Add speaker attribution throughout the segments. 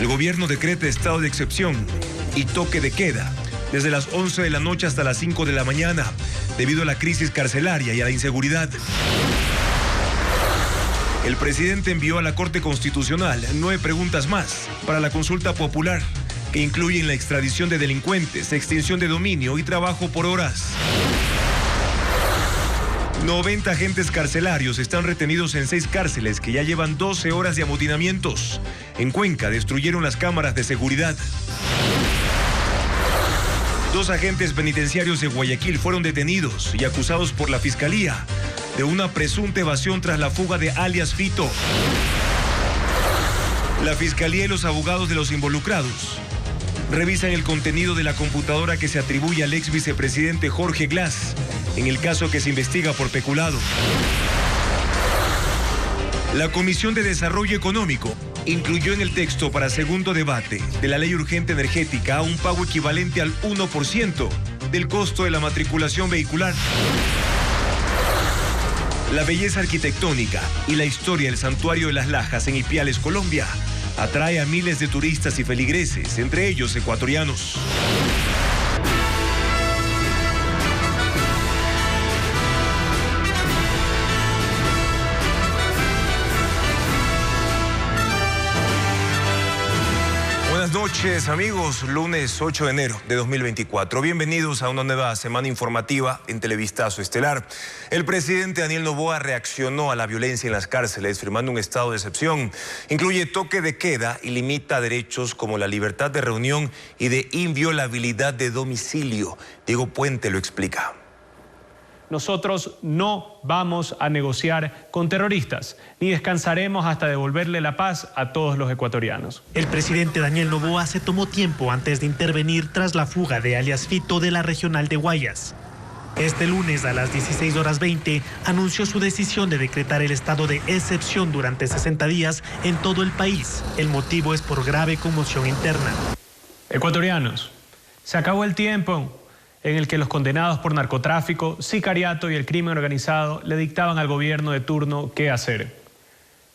Speaker 1: El gobierno decreta estado de excepción y toque de queda desde las 11 de la noche hasta las 5 de la mañana, debido a la crisis carcelaria y a la inseguridad. El presidente envió a la Corte Constitucional 9 preguntas más para la consulta popular, que incluyen la extradición de delincuentes, extinción de dominio y trabajo por horas. 90 agentes carcelarios están retenidos en 6 cárceles que ya llevan 12 horas de amotinamientos. En Cuenca destruyeron las cámaras de seguridad. 2 agentes penitenciarios de Guayaquil fueron detenidos y acusados por la Fiscalía de una presunta evasión tras la fuga de alias Fito. La Fiscalía y los abogados de los involucrados revisan el contenido de la computadora que se atribuye al ex vicepresidente Jorge Glass en el caso que se investiga por peculado. La Comisión de Desarrollo Económico incluyó en el texto para segundo debate de la Ley Urgente Energética un pago equivalente al 1% del costo de la matriculación vehicular. La belleza arquitectónica y la historia del Santuario de las Lajas en Ipiales, Colombia, atrae a miles de turistas y feligreses, entre ellos ecuatorianos. Buenas noches, amigos. Lunes 8 de enero de 2024. Bienvenidos a una nueva semana informativa en Televistazo Estelar. El presidente Daniel Noboa reaccionó a la violencia en las cárceles, firmando un estado de excepción. Incluye toque de queda y limita derechos como la libertad de reunión y de inviolabilidad de domicilio. Diego Puente lo explica.
Speaker 2: Nosotros no vamos a negociar con terroristas, ni descansaremos hasta devolverle la paz a todos los ecuatorianos.
Speaker 3: El presidente Daniel Noboa se tomó tiempo antes de intervenir tras la fuga de alias Fito de la regional de Guayas. Este lunes a las 16:20 anunció su decisión de decretar el estado de excepción durante 60 días en todo el país. El motivo es por grave conmoción interna.
Speaker 2: Ecuatorianos, se acabó el tiempo en el que los condenados por narcotráfico, sicariato y el crimen organizado le dictaban al gobierno de turno qué hacer.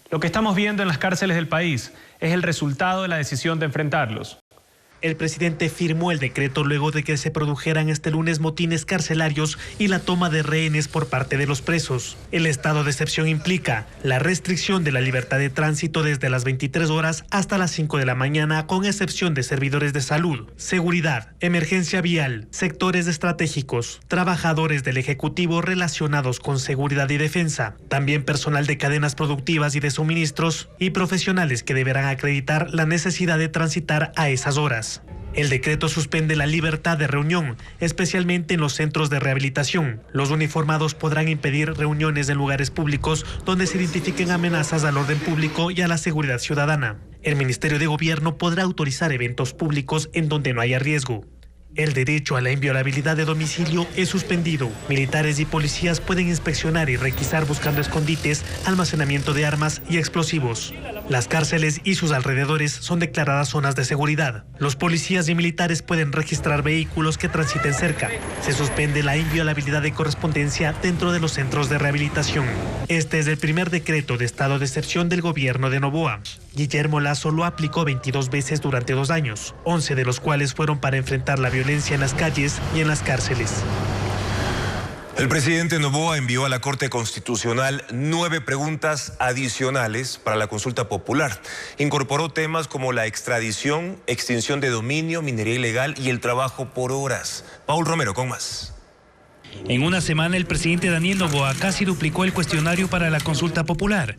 Speaker 2: Lo que estamos viendo en las cárceles del país es el resultado de la decisión de enfrentarlos.
Speaker 3: El presidente firmó el decreto luego de que se produjeran este lunes motines carcelarios y la toma de rehenes por parte de los presos. El estado de excepción implica la restricción de la libertad de tránsito desde las 23 horas hasta las 5 de la mañana, con excepción de servidores de salud, seguridad, emergencia vial, sectores estratégicos, trabajadores del Ejecutivo relacionados con seguridad y defensa, también personal de cadenas productivas y de suministros y profesionales que deberán acreditar la necesidad de transitar a esas horas. El decreto suspende la libertad de reunión, especialmente en los centros de rehabilitación. Los uniformados podrán impedir reuniones en lugares públicos donde se identifiquen amenazas al orden público y a la seguridad ciudadana. El Ministerio de Gobierno podrá autorizar eventos públicos en donde no haya riesgo. El derecho a la inviolabilidad de domicilio es suspendido. Militares y policías pueden inspeccionar y requisar buscando escondites, almacenamiento de armas y explosivos. Las cárceles y sus alrededores son declaradas zonas de seguridad. Los policías y militares pueden registrar vehículos que transiten cerca. Se suspende la inviolabilidad de correspondencia dentro de los centros de rehabilitación. Este es el primer decreto de estado de excepción del gobierno de Noboa. Guillermo Lasso lo aplicó 22 veces durante 2 años, 11 de los cuales fueron para enfrentar la violencia en las calles y en las cárceles.
Speaker 1: El presidente Noboa envió a la Corte Constitucional 9 preguntas adicionales para la consulta popular. Incorporó temas como la extradición, extinción de dominio, minería ilegal y el trabajo por horas. Paul Romero con más.
Speaker 4: En una semana, el presidente Daniel Noboa casi duplicó el cuestionario para la consulta popular.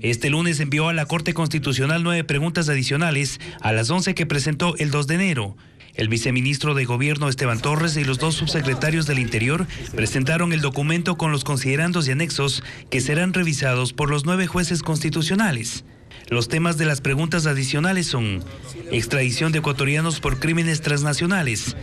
Speaker 4: Este lunes envió a la Corte Constitucional 9 preguntas adicionales a las 11 que presentó el 2 de enero. El viceministro de Gobierno Esteban Torres y los 2 subsecretarios del Interior presentaron el documento con los considerandos y anexos que serán revisados por los 9 jueces constitucionales. Los temas de las preguntas adicionales son extradición de ecuatorianos por crímenes transnacionales,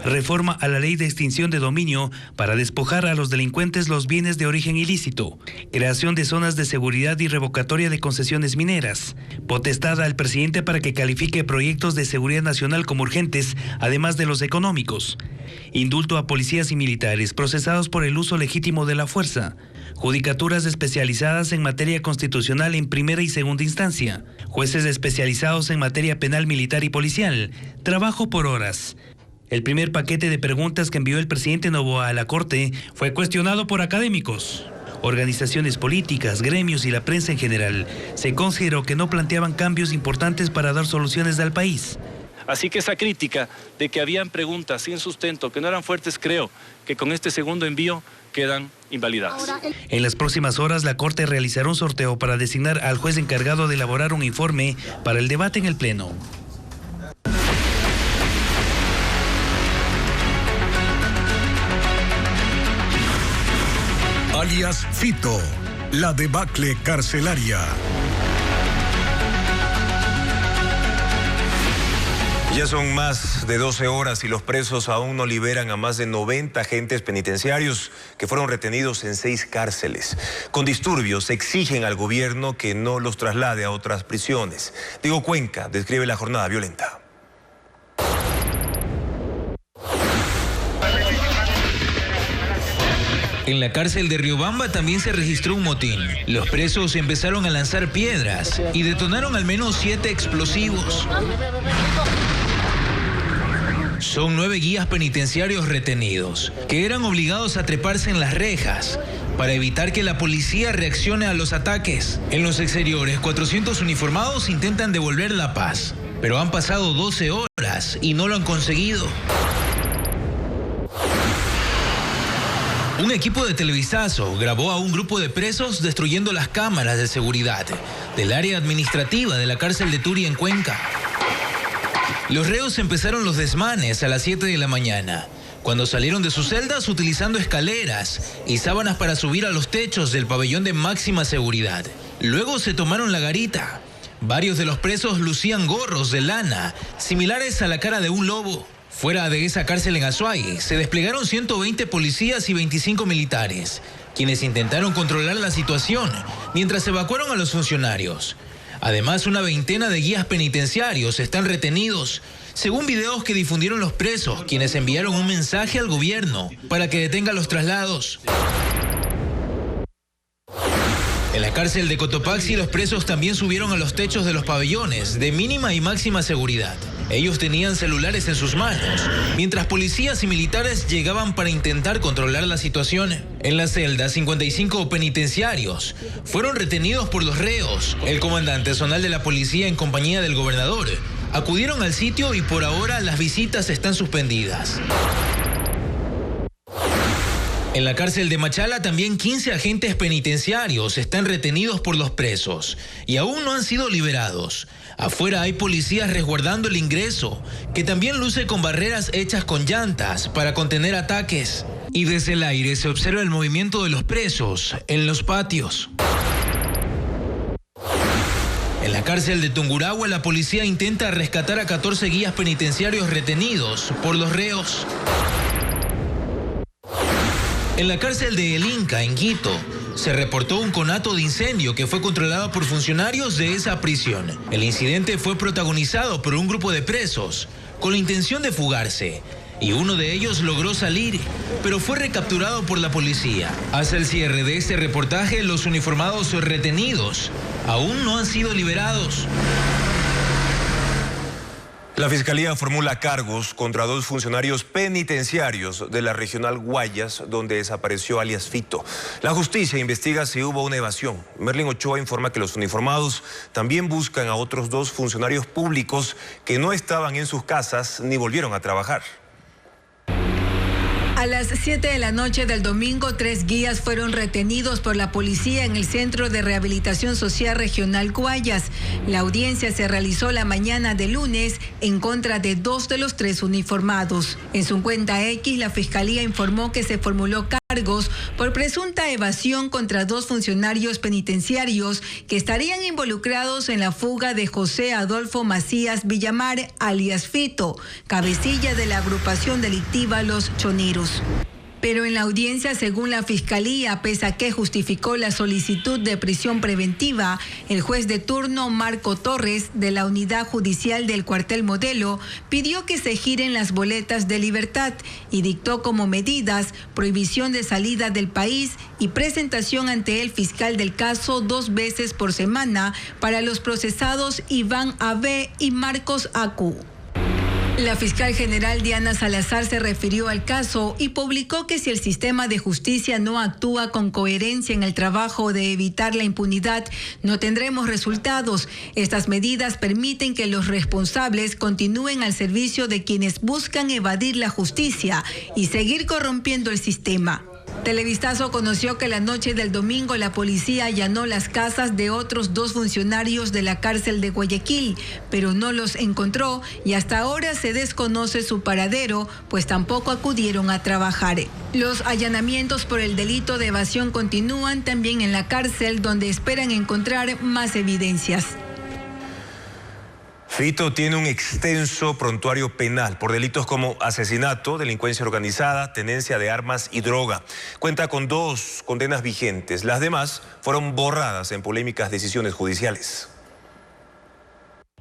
Speaker 4: reforma a la ley de extinción de dominio para despojar a los delincuentes los bienes de origen ilícito, creación de zonas de seguridad y revocatoria de concesiones mineras, potestad al presidente para que califique proyectos de seguridad nacional como urgentes, además de los económicos, indulto a policías y militares procesados por el uso legítimo de la fuerza, judicaturas especializadas en materia constitucional en primera y segunda instancia, jueces especializados en materia penal, militar y policial, trabajo por horas. El primer paquete de preguntas que envió el presidente Noboa a la Corte fue cuestionado por académicos, organizaciones políticas, gremios y la prensa en general. Se consideró que no planteaban cambios importantes para dar soluciones al país.
Speaker 5: Así que esa crítica de que habían preguntas sin sustento, que no eran fuertes, creo que con este segundo envío quedan invalidadas.
Speaker 4: En las próximas horas, la Corte realizará un sorteo para designar al juez encargado de elaborar un informe para el debate en el Pleno.
Speaker 6: Alias Fito, la debacle carcelaria.
Speaker 1: Ya son más de 12 horas y los presos aún no liberan a más de 90 agentes penitenciarios que fueron retenidos en 6 cárceles. Con disturbios exigen al gobierno que no los traslade a otras prisiones. Diego Cuenca describe la jornada violenta.
Speaker 7: En la cárcel de Riobamba también se registró un motín. Los presos empezaron a lanzar piedras y detonaron al menos 7 explosivos. Son 9 guías penitenciarios retenidos, que eran obligados a treparse en las rejas para evitar que la policía reaccione a los ataques. En los exteriores, 400 uniformados intentan devolver la paz, pero han pasado 12 horas y no lo han conseguido. Un equipo de Televisazo grabó a un grupo de presos destruyendo las cámaras de seguridad del área administrativa de la cárcel de Turi en Cuenca. Los reos empezaron los desmanes a las 7 de la mañana, cuando salieron de sus celdas utilizando escaleras y sábanas para subir a los techos del pabellón de máxima seguridad. Luego se tomaron la garita. Varios de los presos lucían gorros de lana, similares a la cara de un lobo. Fuera de esa cárcel en Azuay, se desplegaron 120 policías y 25 militares, quienes intentaron controlar la situación mientras evacuaron a los funcionarios. Además, una veintena de guías penitenciarios están retenidos, según videos que difundieron los presos, quienes enviaron un mensaje al gobierno para que detenga los traslados. En la cárcel de Cotopaxi, los presos también subieron a los techos de los pabellones de mínima y máxima seguridad. Ellos tenían celulares en sus manos, mientras policías y militares llegaban para intentar controlar la situación. En la celda, 55 penitenciarios fueron retenidos por los reos. El comandante zonal de la policía, en compañía del gobernador, acudieron al sitio y por ahora las visitas están suspendidas. En la cárcel de Machala también 15 agentes penitenciarios están retenidos por los presos y aún no han sido liberados. Afuera hay policías resguardando el ingreso, que también luce con barreras hechas con llantas para contener ataques. Y desde el aire se observa el movimiento de los presos en los patios. En la cárcel de Tungurahua, la policía intenta rescatar a 14 guías penitenciarios retenidos por los reos. En la cárcel de El Inca, en Quito, se reportó un conato de incendio que fue controlado por funcionarios de esa prisión. El incidente fue protagonizado por un grupo de presos con la intención de fugarse, y uno de ellos logró salir, pero fue recapturado por la policía. Hasta el cierre de este reportaje, los uniformados retenidos aún no han sido liberados.
Speaker 1: La Fiscalía formula cargos contra 2 funcionarios penitenciarios de la regional Guayas, donde desapareció alias Fito. La justicia investiga si hubo una evasión. Merlin Ochoa informa que los uniformados también buscan a otros 2 funcionarios públicos que no estaban en sus casas ni volvieron a trabajar.
Speaker 8: A las 7 de la noche del domingo, 3 guías fueron retenidos por la policía en el Centro de Rehabilitación Social Regional Guayas. La audiencia se realizó la mañana de lunes en contra de 2 de los 3 uniformados. En su cuenta X, la Fiscalía informó que se formuló cargo cargos por presunta evasión contra 2 funcionarios penitenciarios que estarían involucrados en la fuga de José Adolfo Macías Villamar, alias Fito, cabecilla de la agrupación delictiva Los Choneros. Pero en la audiencia, según la Fiscalía, pese a que justificó la solicitud de prisión preventiva, el juez de turno Marco Torres, de la Unidad Judicial del Cuartel Modelo, pidió que se giren las boletas de libertad y dictó como medidas prohibición de salida del país y presentación ante el fiscal del caso 2 veces por semana para los procesados Iván A.B. y Marcos A.Q. La fiscal general Diana Salazar se refirió al caso y publicó que si el sistema de justicia no actúa con coherencia en el trabajo de evitar la impunidad, no tendremos resultados. Estas medidas permiten que los responsables continúen al servicio de quienes buscan evadir la justicia y seguir corrompiendo el sistema. Televistazo conoció que la noche del domingo la policía allanó las casas de otros 2 funcionarios de la cárcel de Guayaquil, pero no los encontró y hasta ahora se desconoce su paradero, pues tampoco acudieron a trabajar. Los allanamientos por el delito de evasión continúan también en la cárcel, donde esperan encontrar más evidencias.
Speaker 1: Fito tiene un extenso prontuario penal por delitos como asesinato, delincuencia organizada, tenencia de armas y droga. Cuenta con 2 condenas vigentes. Las demás fueron borradas en polémicas decisiones judiciales.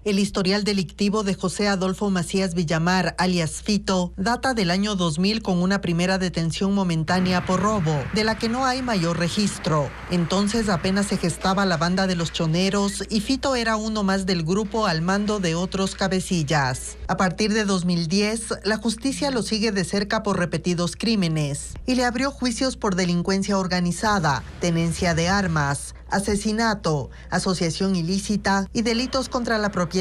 Speaker 9: El historial delictivo de José Adolfo Macías Villamar, alias Fito, data del año 2000 con una primera detención momentánea por robo, de la que no hay mayor registro. Entonces apenas se gestaba la banda de los Choneros y Fito era uno más del grupo al mando de otros cabecillas. A partir de 2010, la justicia lo sigue de cerca por repetidos crímenes y le abrió juicios por delincuencia organizada, tenencia de armas, asesinato, asociación ilícita y delitos contra la propiedad,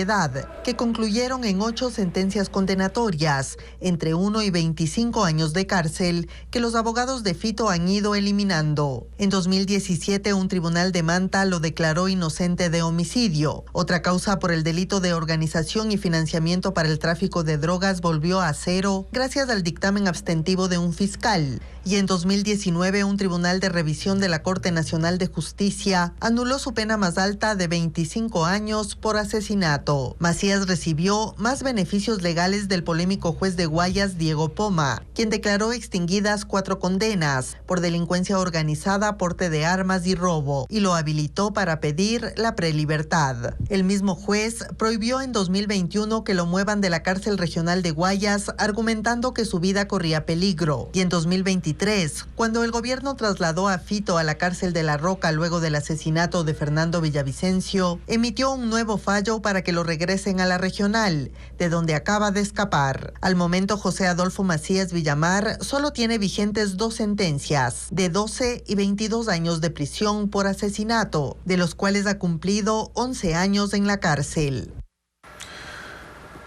Speaker 9: que concluyeron en 8 sentencias condenatorias, entre 1 y 25 años de cárcel, que los abogados de Fito han ido eliminando. En 2017, un tribunal de Manta lo declaró inocente de homicidio. Otra causa por el delito de organización y financiamiento para el tráfico de drogas volvió a 0 gracias al dictamen abstentivo de un fiscal. Y en 2019, un tribunal de revisión de la Corte Nacional de Justicia anuló su pena más alta de 25 años por asesinato. Macías recibió más beneficios legales del polémico juez de Guayas, Diego Poma, quien declaró extinguidas 4 condenas por delincuencia organizada, porte de armas y robo, y lo habilitó para pedir la prelibertad. El mismo juez prohibió en 2021 que lo muevan de la cárcel regional de Guayas, argumentando que su vida corría peligro. Y en 2023, cuando el gobierno trasladó a Fito a la cárcel de La Roca luego del asesinato de Fernando Villavicencio, emitió un nuevo fallo para que lo regresen a la regional, de donde acaba de escapar. Al momento, José Adolfo Macías Villamar solo tiene vigentes 2 sentencias, de 12 y 22 años de prisión por asesinato, de los cuales ha cumplido 11 años en la cárcel.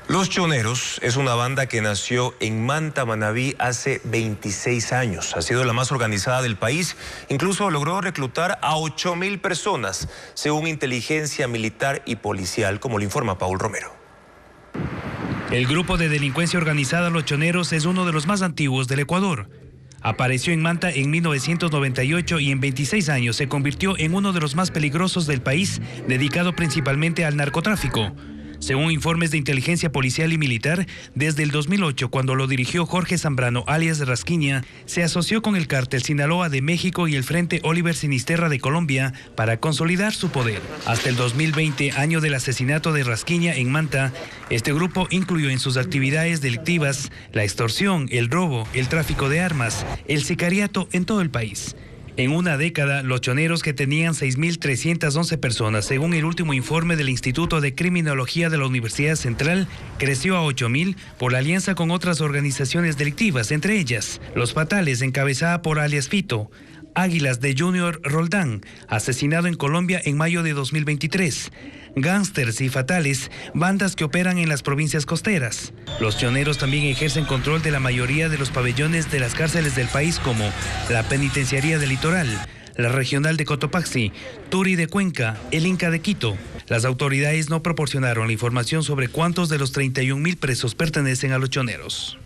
Speaker 1: Los Choneros es una banda que nació en Manta, Manabí, hace 26 años. Ha sido la más organizada del país. Incluso logró reclutar a 8.000 personas, según inteligencia militar y policial, como lo informa Paul Romero.
Speaker 4: El grupo de delincuencia organizada Los Choneros es uno de los más antiguos del Ecuador. Apareció en Manta en 1998 y en 26 años se convirtió en uno de los más peligrosos del país, dedicado principalmente al narcotráfico. Según informes de inteligencia policial y militar, desde el 2008, cuando lo dirigió Jorge Zambrano, alias Rasquiña, se asoció con el cártel Sinaloa de México y el Frente Oliver Sinisterra de Colombia para consolidar su poder. Hasta el 2020, año del asesinato de Rasquiña en Manta, este grupo incluyó en sus actividades delictivas la extorsión, el robo, el tráfico de armas, el sicariato en todo el país. En una década, los choneros, que tenían 6.311 personas, según el último informe del Instituto de Criminología de la Universidad Central, creció a 8.000 por la alianza con otras organizaciones delictivas, entre ellas Los Fatales, encabezada por alias Fito, Águilas de Junior Roldán, asesinado en Colombia en mayo de 2023, Gángsters y Fatales, bandas que operan en las provincias costeras. Los choneros también ejercen control de la mayoría de los pabellones de las cárceles del país, como la Penitenciaría del Litoral, la Regional de Cotopaxi, Turi de Cuenca, el Inca de Quito. Las autoridades no proporcionaron la información sobre cuántos de los 31.000 presos pertenecen a los choneros.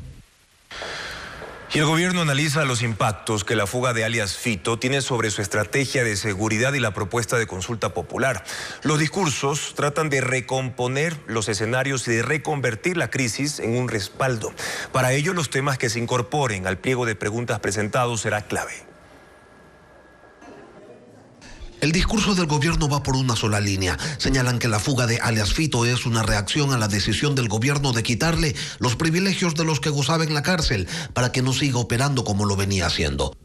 Speaker 1: Y el gobierno analiza los impactos que la fuga de alias Fito tiene sobre su estrategia de seguridad y la propuesta de consulta popular. Los discursos tratan de recomponer los escenarios y de reconvertir la crisis en un respaldo. Para ello, los temas que se incorporen al pliego de preguntas presentados será clave.
Speaker 10: El discurso del gobierno va por una sola línea. Señalan que la fuga de alias Fito es una reacción a la decisión del gobierno de quitarle los privilegios de los que gozaba en la cárcel para que no siga operando como lo venía haciendo.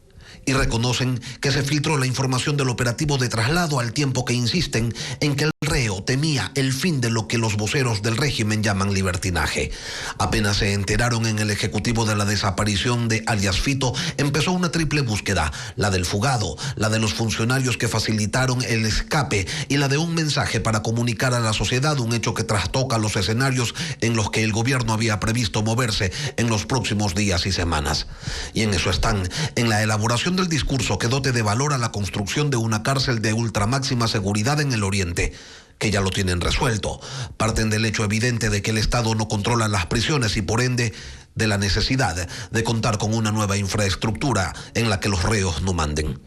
Speaker 10: Y reconocen que se filtró la información del operativo de traslado, al tiempo que insisten en que el reo temía el fin de lo que los voceros del régimen llaman libertinaje. Apenas se enteraron en el Ejecutivo de la desaparición de alias Fito, empezó una triple búsqueda: la del fugado, la de los funcionarios que facilitaron el escape y la de un mensaje para comunicar a la sociedad, un hecho que trastoca los escenarios en los que el gobierno había previsto moverse en los próximos días y semanas. Y en eso están, en la elaboración del discurso que dote de valor a la construcción de una cárcel de ultramáxima seguridad en el Oriente, que ya lo tienen resuelto. Parten del hecho evidente de que el Estado no controla las prisiones y por ende de la necesidad de contar con una nueva infraestructura en la que los reos no manden.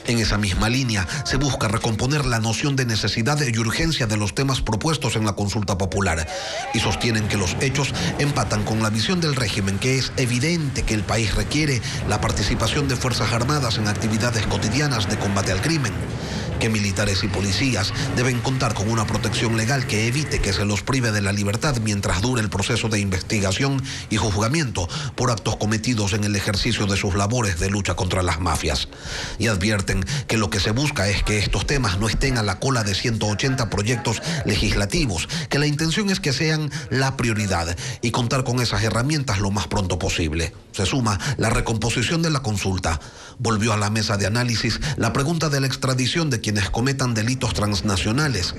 Speaker 10: En esa misma línea se busca recomponer la noción de necesidad y urgencia de los temas propuestos en la consulta popular, y sostienen que los hechos empatan con la visión del régimen, que es evidente que el país requiere la participación de Fuerzas Armadas en actividades cotidianas de combate al crimen, que militares y policías deben contar con una protección legal que evite que se los prive de la libertad mientras dure el proceso de investigación y juzgamiento por actos cometidos en el ejercicio de sus labores de lucha contra las mafias. Y advierten que lo que se busca es que estos temas no estén a la cola de 180 proyectos legislativos, que la intención es que sean la prioridad y contar con esas herramientas lo más pronto posible. Se suma la recomposición de la consulta. Volvió a la mesa de análisis la pregunta de la extradición de quienes cometan delitos transnacionales.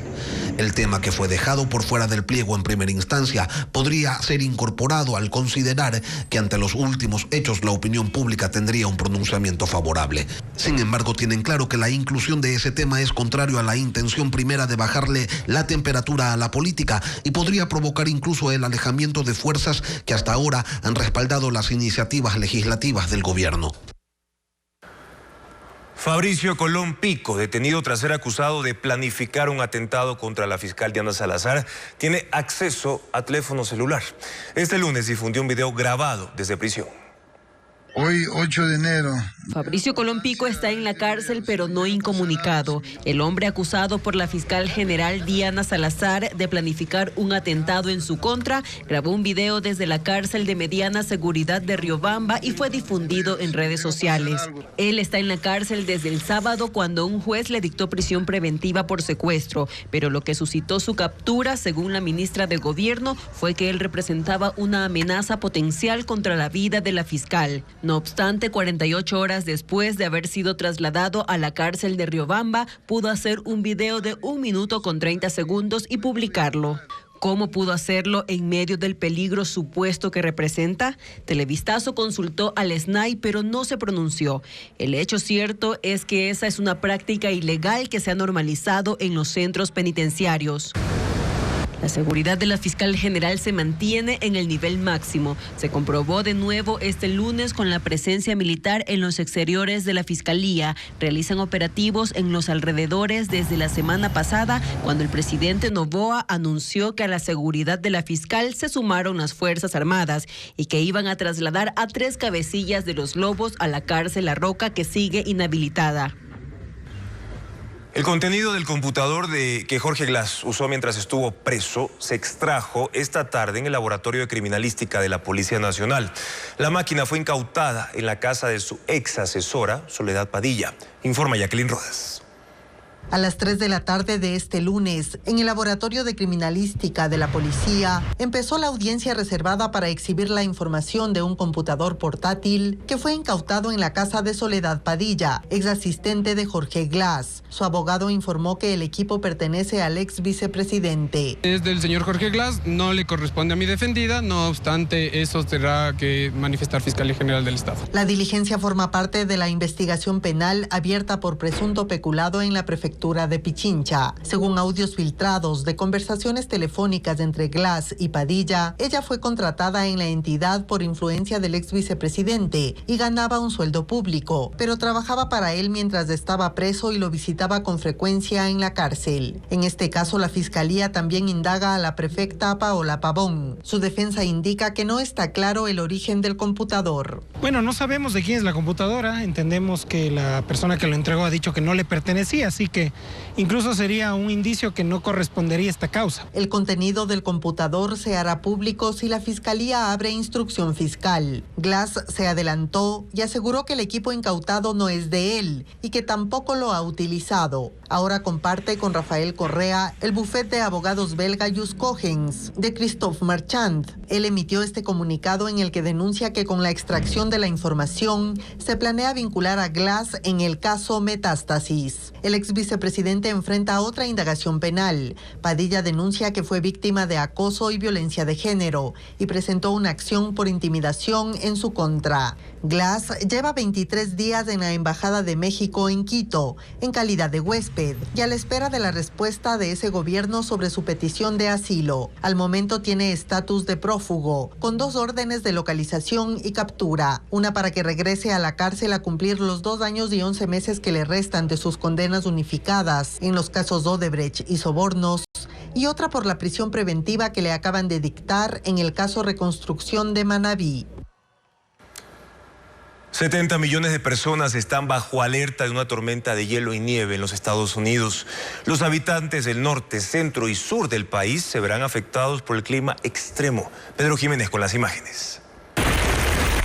Speaker 10: El tema, que fue dejado por fuera del pliego en primera instancia, podría ser incorporado al considerar que ante los últimos hechos la opinión pública tendría un pronunciamiento favorable. Sin embargo, tienen claro que la inclusión de ese tema es contrario a la intención primera de bajarle la temperatura a la política y podría provocar incluso el alejamiento de fuerzas que hasta ahora han respaldado las iniciativas legislativas del gobierno.
Speaker 1: Fabricio Colón Pico, detenido tras ser acusado de planificar un atentado contra la fiscal Diana Salazar, tiene acceso a teléfono celular. Este lunes difundió un video grabado desde prisión.
Speaker 11: Hoy, 8 de enero.
Speaker 12: Fabricio Colón Pico está en la cárcel, pero no incomunicado. El hombre acusado por la fiscal general Diana Salazar de planificar un atentado en su contra grabó un video desde la cárcel de mediana seguridad de Riobamba y fue difundido en redes sociales. Él está en la cárcel desde el sábado, cuando un juez le dictó prisión preventiva por secuestro, pero lo que suscitó su captura, según la ministra de Gobierno, fue que él representaba una amenaza potencial contra la vida de la fiscal. No obstante, 48 horas después de haber sido trasladado a la cárcel de Riobamba, pudo hacer un video de 1 minuto con 30 segundos y publicarlo. ¿Cómo pudo hacerlo en medio del peligro supuesto que representa? Televistazo consultó al SNAI, pero no se pronunció. El hecho cierto es que esa es una práctica ilegal que se ha normalizado en los centros penitenciarios. La seguridad de la fiscal general se mantiene en el nivel máximo. Se comprobó de nuevo este lunes con la presencia militar en los exteriores de la fiscalía. Realizan operativos en los alrededores desde la semana pasada, cuando el presidente Noboa anunció que a la seguridad de la fiscal se sumaron las Fuerzas Armadas y que iban a trasladar a 3 cabecillas de los Lobos a la cárcel La Roca, que sigue inhabilitada.
Speaker 1: El contenido del computador que Jorge Glass usó mientras estuvo preso se extrajo esta tarde en el Laboratorio de Criminalística de la Policía Nacional. La máquina fue incautada en la casa de su ex asesora, Soledad Padilla. Informa Jacqueline Rodas.
Speaker 9: A las 3 de la tarde de este lunes, en el Laboratorio de Criminalística de la Policía, empezó la audiencia reservada para exhibir la información de un computador portátil que fue incautado en la casa de Soledad Padilla, ex asistente de Jorge Glass. Su abogado informó que el equipo pertenece al ex vicepresidente.
Speaker 13: Es del señor Jorge Glass, no le corresponde a mi defendida, no obstante, eso tendrá que manifestar Fiscalía General del Estado.
Speaker 9: La diligencia forma parte de la investigación penal abierta por presunto peculado en la prefectura prefectura de Pichincha. Según audios filtrados de conversaciones telefónicas entre Glass y Padilla, ella fue contratada en la entidad por influencia del ex vicepresidente y ganaba un sueldo público, pero trabajaba para él mientras estaba preso y lo visitaba con frecuencia en la cárcel. En este caso, la Fiscalía también indaga a la prefecta Paola Pavón. Su defensa indica que no está claro el origen del computador.
Speaker 14: Bueno, no sabemos de quién es la computadora. Entendemos que la persona que lo entregó ha dicho que no le pertenecía, así que incluso sería un indicio que no correspondería a esta causa.
Speaker 9: El contenido del computador se hará público si la Fiscalía abre instrucción fiscal. Glass se adelantó y aseguró que el equipo incautado no es de él y que tampoco lo ha utilizado. Ahora comparte con Rafael Correa el bufete de abogados belga Jus Cogens de Christophe Marchand. Él emitió este comunicado en el que denuncia que con la extracción de la información se planea vincular a Glass en el caso Metástasis. El ex vicepresidente enfrenta otra indagación penal. Padilla denuncia que fue víctima de acoso y violencia de género y presentó una acción por intimidación en su contra. Glass lleva 23 días en la Embajada de México en Quito, en calidad de huésped, y a la espera de la respuesta de ese gobierno sobre su petición de asilo. Al momento tiene estatus de prófugo, con 2 órdenes de localización y captura, una para que regrese a la cárcel a cumplir los 2 años y 11 meses que le restan de sus condenas unificadas en los casos Odebrecht y sobornos, y otra por la prisión preventiva que le acaban de dictar en el caso Reconstrucción de Manabí.
Speaker 1: 70 millones de personas están bajo alerta de una tormenta de hielo y nieve en los Estados Unidos. Los habitantes del norte, centro y sur del país se verán afectados por el clima extremo. Pedro Jiménez con las imágenes.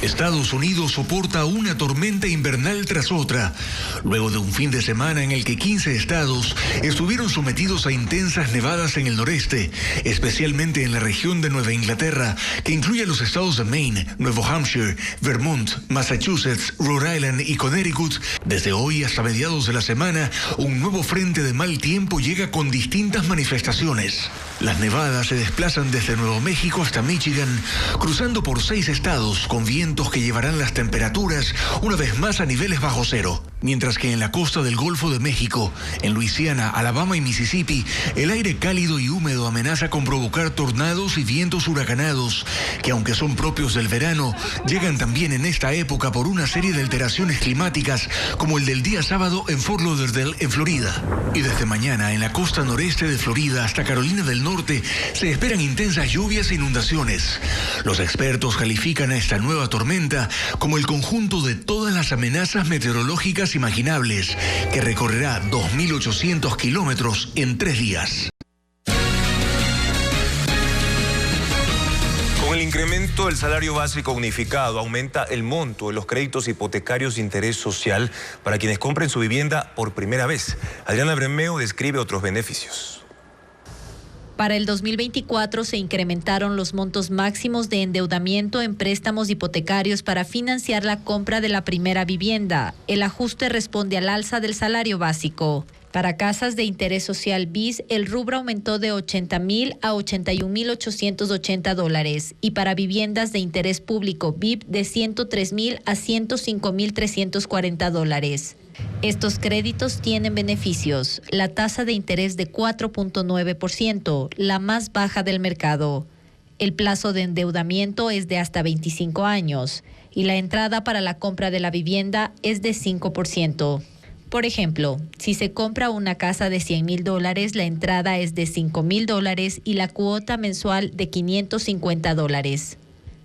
Speaker 6: Estados Unidos soporta una tormenta invernal tras otra, luego de un fin de semana en el que 15 estados estuvieron sometidos a intensas nevadas en el noreste, especialmente en la región de Nueva Inglaterra, que incluye los estados de Maine, Nuevo Hampshire, Vermont, Massachusetts, Rhode Island y Connecticut. Desde hoy hasta mediados de la semana, un nuevo frente de mal tiempo llega con distintas manifestaciones. Las nevadas se desplazan desde Nuevo México hasta Michigan, cruzando por 6 estados con vientos que llevarán las temperaturas una vez más a niveles bajo cero. Mientras que en la costa del Golfo de México, en Luisiana, Alabama y Mississippi, el aire cálido y húmedo amenaza con provocar tornados y vientos huracanados, que aunque son propios del verano, llegan también en esta época por una serie de alteraciones climáticas, como el del día sábado en Fort Lauderdale, en Florida. Y desde mañana, en la costa noreste de Florida hasta Carolina del Norte, se esperan intensas lluvias e inundaciones. Los expertos califican a esta nueva tormenta como el conjunto de todas las amenazas meteorológicas imaginables, que recorrerá 2.800 kilómetros en 3 días.
Speaker 1: Con el incremento del salario básico unificado, aumenta el monto de los créditos hipotecarios de interés social para quienes compren su vivienda por primera vez. Adriana Bermeo describe otros beneficios.
Speaker 15: Para el 2024 se incrementaron los montos máximos de endeudamiento en préstamos hipotecarios para financiar la compra de la primera vivienda. El ajuste responde al alza del salario básico. Para casas de interés social BIS, el rubro aumentó de $80,000 a $81,880 y para viviendas de interés público BIP de $103,000 a $105,340. Estos créditos tienen beneficios. La tasa de interés de 4.9%, la más baja del mercado. El plazo de endeudamiento es de hasta 25 años y la entrada para la compra de la vivienda es de 5%. Por ejemplo, si se compra una casa de $100,000, la entrada es de $5,000 y la cuota mensual de $550.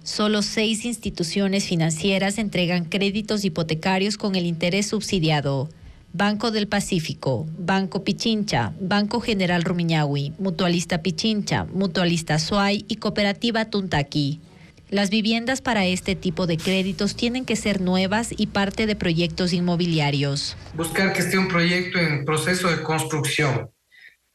Speaker 15: Solo 6 instituciones financieras entregan créditos hipotecarios con el interés subsidiado. Banco del Pacífico, Banco Pichincha, Banco General Rumiñahui, Mutualista Pichincha, Mutualista Suay y Cooperativa Tuntaqui. Las viviendas para este tipo de créditos tienen que ser nuevas y parte de proyectos inmobiliarios.
Speaker 16: Buscar que esté un proyecto en proceso de construcción.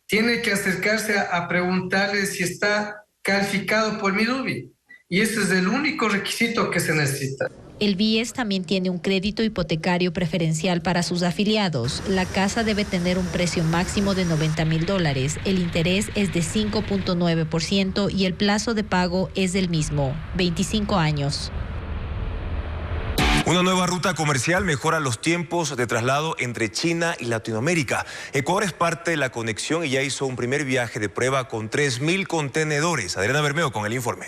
Speaker 16: Tiene que acercarse a preguntarle si está calificado por Midubi. Y ese es el único requisito que se necesita.
Speaker 15: El BIES también tiene un crédito hipotecario preferencial para sus afiliados. La casa debe tener un precio máximo de $90,000. El interés es de 5.9% y el plazo de pago es el mismo, 25 años.
Speaker 1: Una nueva ruta comercial mejora los tiempos de traslado entre China y Latinoamérica. Ecuador es parte de la conexión y ya hizo un primer viaje de prueba con 3.000 contenedores. Adriana Bermeo con el informe.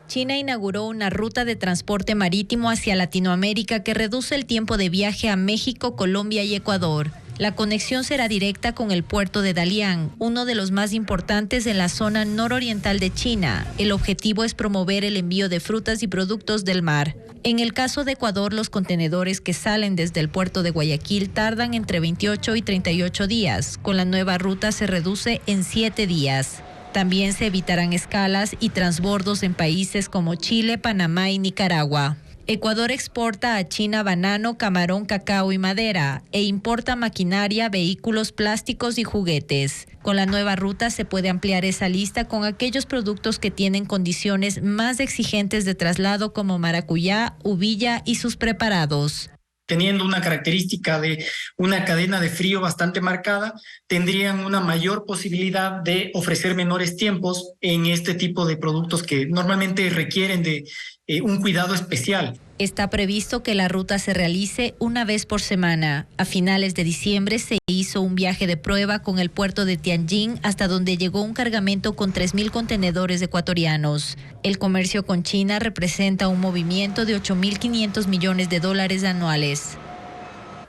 Speaker 15: China inauguró una ruta de transporte marítimo hacia Latinoamérica que reduce el tiempo de viaje a México, Colombia y Ecuador. La conexión será directa con el puerto de Dalian, uno de los más importantes en la zona nororiental de China. El objetivo es promover el envío de frutas y productos del mar. En el caso de Ecuador, los contenedores que salen desde el puerto de Guayaquil tardan entre 28 y 38 días. Con la nueva ruta se reduce en 7 días. También se evitarán escalas y transbordos en países como Chile, Panamá y Nicaragua. Ecuador exporta a China banano, camarón, cacao y madera e importa maquinaria, vehículos, plásticos y juguetes. Con la nueva ruta se puede ampliar esa lista con aquellos productos que tienen condiciones más exigentes de traslado como maracuyá, uvilla y sus preparados.
Speaker 17: Teniendo una característica de una cadena de frío bastante marcada, tendrían una mayor posibilidad de ofrecer menores tiempos en este tipo de productos que normalmente requieren de un cuidado especial.
Speaker 15: Está previsto que la ruta se realice una vez por semana. A finales de diciembre se hizo un viaje de prueba con el puerto de Tianjin, hasta donde llegó un cargamento con 3.000 contenedores ecuatorianos. El comercio con China representa un movimiento de $8.500 millones anuales.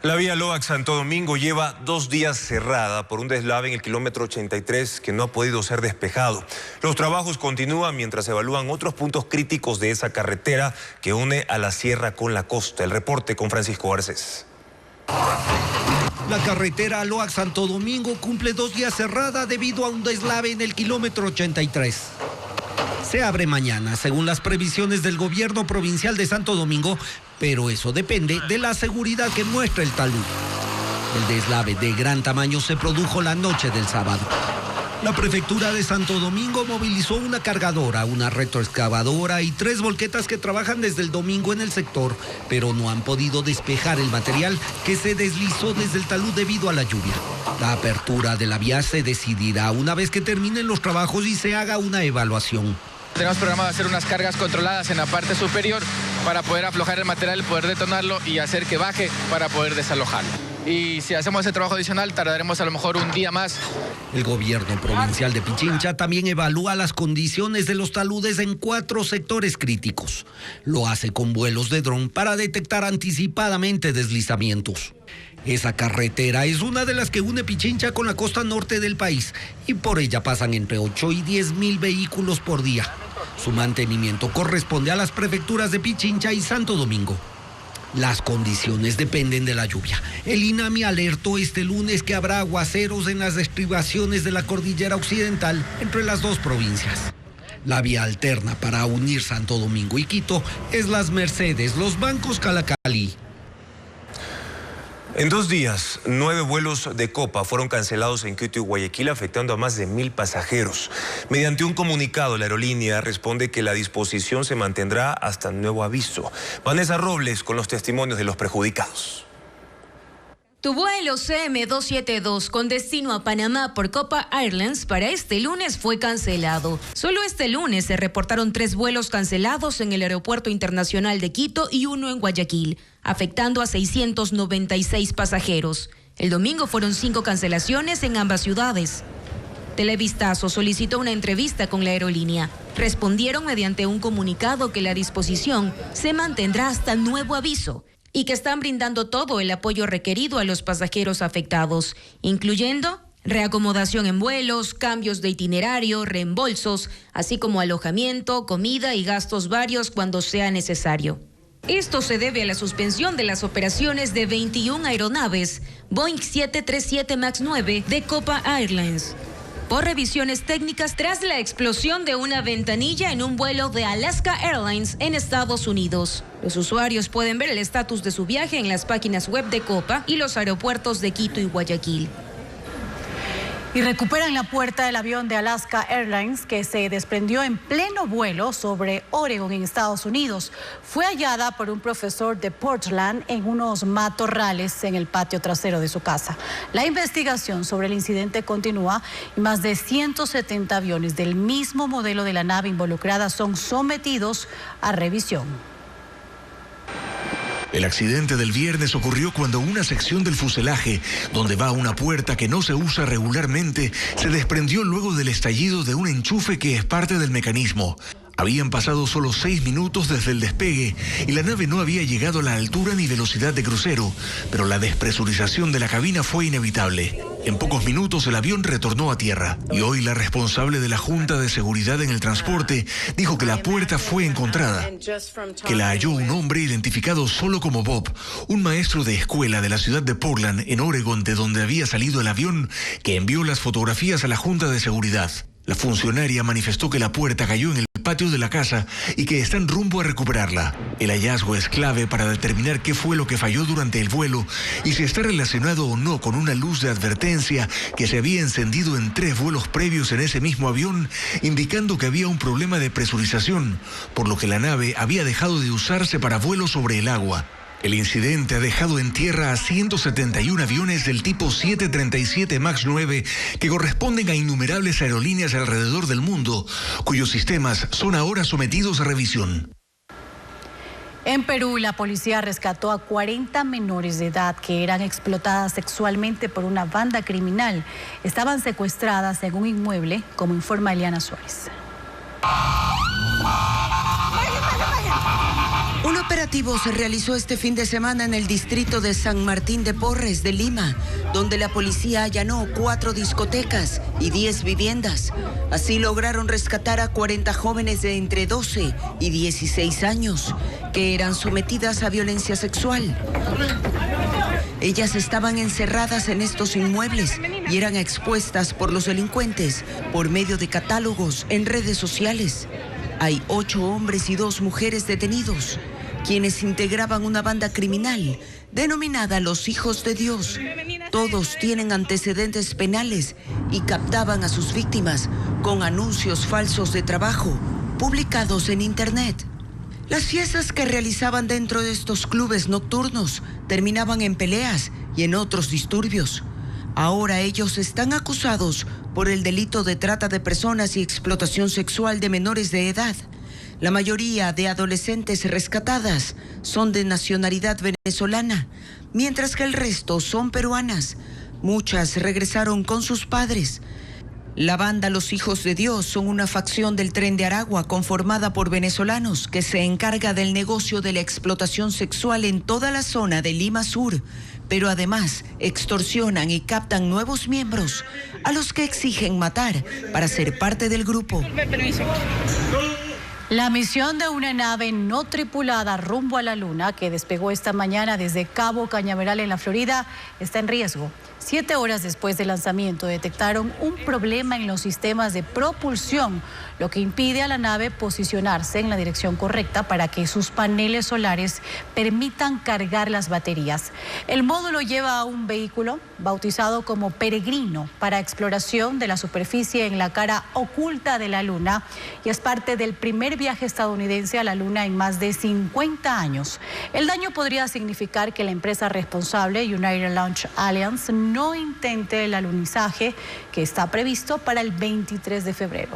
Speaker 1: La vía Loax-Santo Domingo lleva 2 días cerrada por un deslave en el kilómetro 83 que no ha podido ser despejado. Los trabajos continúan mientras se evalúan otros puntos críticos de esa carretera que une a la sierra con la costa. El reporte con Francisco Garcés.
Speaker 18: La carretera Loax-Santo Domingo cumple 2 días cerrada debido a un deslave en el kilómetro 83. Se abre mañana, según las previsiones del gobierno provincial de Santo Domingo, pero eso depende de la seguridad que muestra el talud. El deslave de gran tamaño se produjo la noche del sábado. La prefectura de Santo Domingo movilizó una cargadora, una retroexcavadora y 3 volquetas que trabajan desde el domingo en el sector, pero no han podido despejar el material que se deslizó desde el talud debido a la lluvia. La apertura de la vía se decidirá una vez que terminen los trabajos y se haga una evaluación.
Speaker 19: Tenemos programado hacer unas cargas controladas en la parte superior para poder aflojar el material, poder detonarlo y hacer que baje para poder desalojarlo. Y si hacemos ese trabajo adicional, tardaremos a lo mejor un día más.
Speaker 18: El gobierno provincial de Pichincha también evalúa las condiciones de los taludes en 4 sectores críticos. Lo hace con vuelos de dron para detectar anticipadamente deslizamientos. Esa carretera es una de las que une Pichincha con la costa norte del país y por ella pasan entre 8 y 10.000 vehículos por día. Su mantenimiento corresponde a las prefecturas de Pichincha y Santo Domingo. Las condiciones dependen de la lluvia. El INAMI alertó este lunes que habrá aguaceros en las estribaciones de la cordillera occidental entre las 2 provincias. La vía alterna para unir Santo Domingo y Quito es Las Mercedes, Los Bancos, Calacalí.
Speaker 1: En 2 días, 9 vuelos de Copa fueron cancelados en Quito y Guayaquil, afectando a más de 1.000 pasajeros. Mediante un comunicado, la aerolínea responde que la disposición se mantendrá hasta nuevo aviso. Vanessa Robles con los testimonios de los perjudicados.
Speaker 20: Tu vuelo CM272 con destino a Panamá por Copa Airlines para este lunes fue cancelado. Solo este lunes se reportaron 3 vuelos cancelados en el Aeropuerto Internacional de Quito y 1 en Guayaquil, afectando a 696 pasajeros. El domingo fueron 5 cancelaciones en ambas ciudades. Televistazo solicitó una entrevista con la aerolínea. Respondieron mediante un comunicado que la disposición se mantendrá hasta nuevo aviso y que están brindando todo el apoyo requerido a los pasajeros afectados, incluyendo reacomodación en vuelos, cambios de itinerario, reembolsos, así como alojamiento, comida y gastos varios cuando sea necesario. Esto se debe a la suspensión de las operaciones de 21 aeronaves Boeing 737 MAX 9 de Copa Airlines por revisiones técnicas tras la explosión de una ventanilla en un vuelo de Alaska Airlines en Estados Unidos. Los usuarios pueden ver el estatus de su viaje en las páginas web de Copa y los aeropuertos de Quito y Guayaquil.
Speaker 21: Y recuperan la puerta del avión de Alaska Airlines que se desprendió en pleno vuelo sobre Oregon en Estados Unidos. Fue hallada por un profesor de Portland en unos matorrales en el patio trasero de su casa. La investigación sobre el incidente continúa y más de 170 aviones del mismo modelo de la nave involucrada son sometidos a revisión.
Speaker 6: El accidente del viernes ocurrió cuando una sección del fuselaje, donde va una puerta que no se usa regularmente, se desprendió luego del estallido de un enchufe que es parte del mecanismo. Habían pasado solo 6 minutos desde el despegue y la nave no había llegado a la altura ni velocidad de crucero, pero la despresurización de la cabina fue inevitable. En pocos minutos el avión retornó a tierra y hoy la responsable de la Junta de Seguridad en el Transporte dijo que la puerta fue encontrada, que la halló un hombre identificado solo como Bob, un maestro de escuela de la ciudad de Portland, en Oregon, de donde había salido el avión, que envió las fotografías a la Junta de Seguridad. La funcionaria manifestó que la puerta cayó en el patio de la casa y que están rumbo a recuperarla. El hallazgo es clave para determinar qué fue lo que falló durante el vuelo y si está relacionado o no con una luz de advertencia que se había encendido en 3 vuelos previos en ese mismo avión, indicando que había un problema de presurización, por lo que la nave había dejado de usarse para vuelos sobre el agua. El incidente ha dejado en tierra a 171 aviones del tipo 737 MAX 9 que corresponden a innumerables aerolíneas alrededor del mundo, cuyos sistemas son ahora sometidos a revisión.
Speaker 21: En Perú, la policía rescató a 40 menores de edad que eran explotadas sexualmente por una banda criminal. Estaban secuestradas en un inmueble, como informa Eliana Suárez.
Speaker 2: Un operativo se realizó este fin de semana en el distrito de San Martín de Porres de Lima, donde la policía allanó 4 discotecas y 10 viviendas. Así lograron rescatar a 40 jóvenes de entre 12 y 16 años que eran sometidas a violencia sexual. Ellas estaban encerradas en estos inmuebles y eran expuestas por los delincuentes por medio de catálogos en redes sociales. Hay 8 hombres y 2 mujeres detenidos, quienes integraban una banda criminal denominada Los Hijos de Dios. Todos tienen antecedentes penales y captaban a sus víctimas con anuncios falsos de trabajo publicados en Internet. Las fiestas que realizaban dentro de estos clubes nocturnos terminaban en peleas y en otros disturbios. Ahora ellos están acusados por el delito de trata de personas y explotación sexual de menores de edad. La mayoría de adolescentes rescatadas son de nacionalidad venezolana, mientras que el resto son peruanas. Muchas regresaron con sus padres. La banda Los Hijos de Dios son una facción del Tren de Aragua conformada por venezolanos que se encarga del negocio de la explotación sexual en toda la zona de Lima Sur, pero además extorsionan y captan nuevos miembros a los que exigen matar para ser parte del grupo.
Speaker 21: La misión de una nave no tripulada rumbo a la Luna, que despegó esta mañana desde Cabo Cañaveral en la Florida, está en riesgo. 7 horas después del lanzamiento detectaron un problema en los sistemas de propulsión, lo que impide a la nave posicionarse en la dirección correcta para que sus paneles solares permitan cargar las baterías. El módulo lleva a un vehículo bautizado como Peregrino para exploración de la superficie en la cara oculta de la Luna y es parte del primer viaje estadounidense a la Luna en más de 50 años. El daño podría significar que la empresa responsable, United Launch Alliance, no intente el alunizaje que está previsto para el 23 de febrero.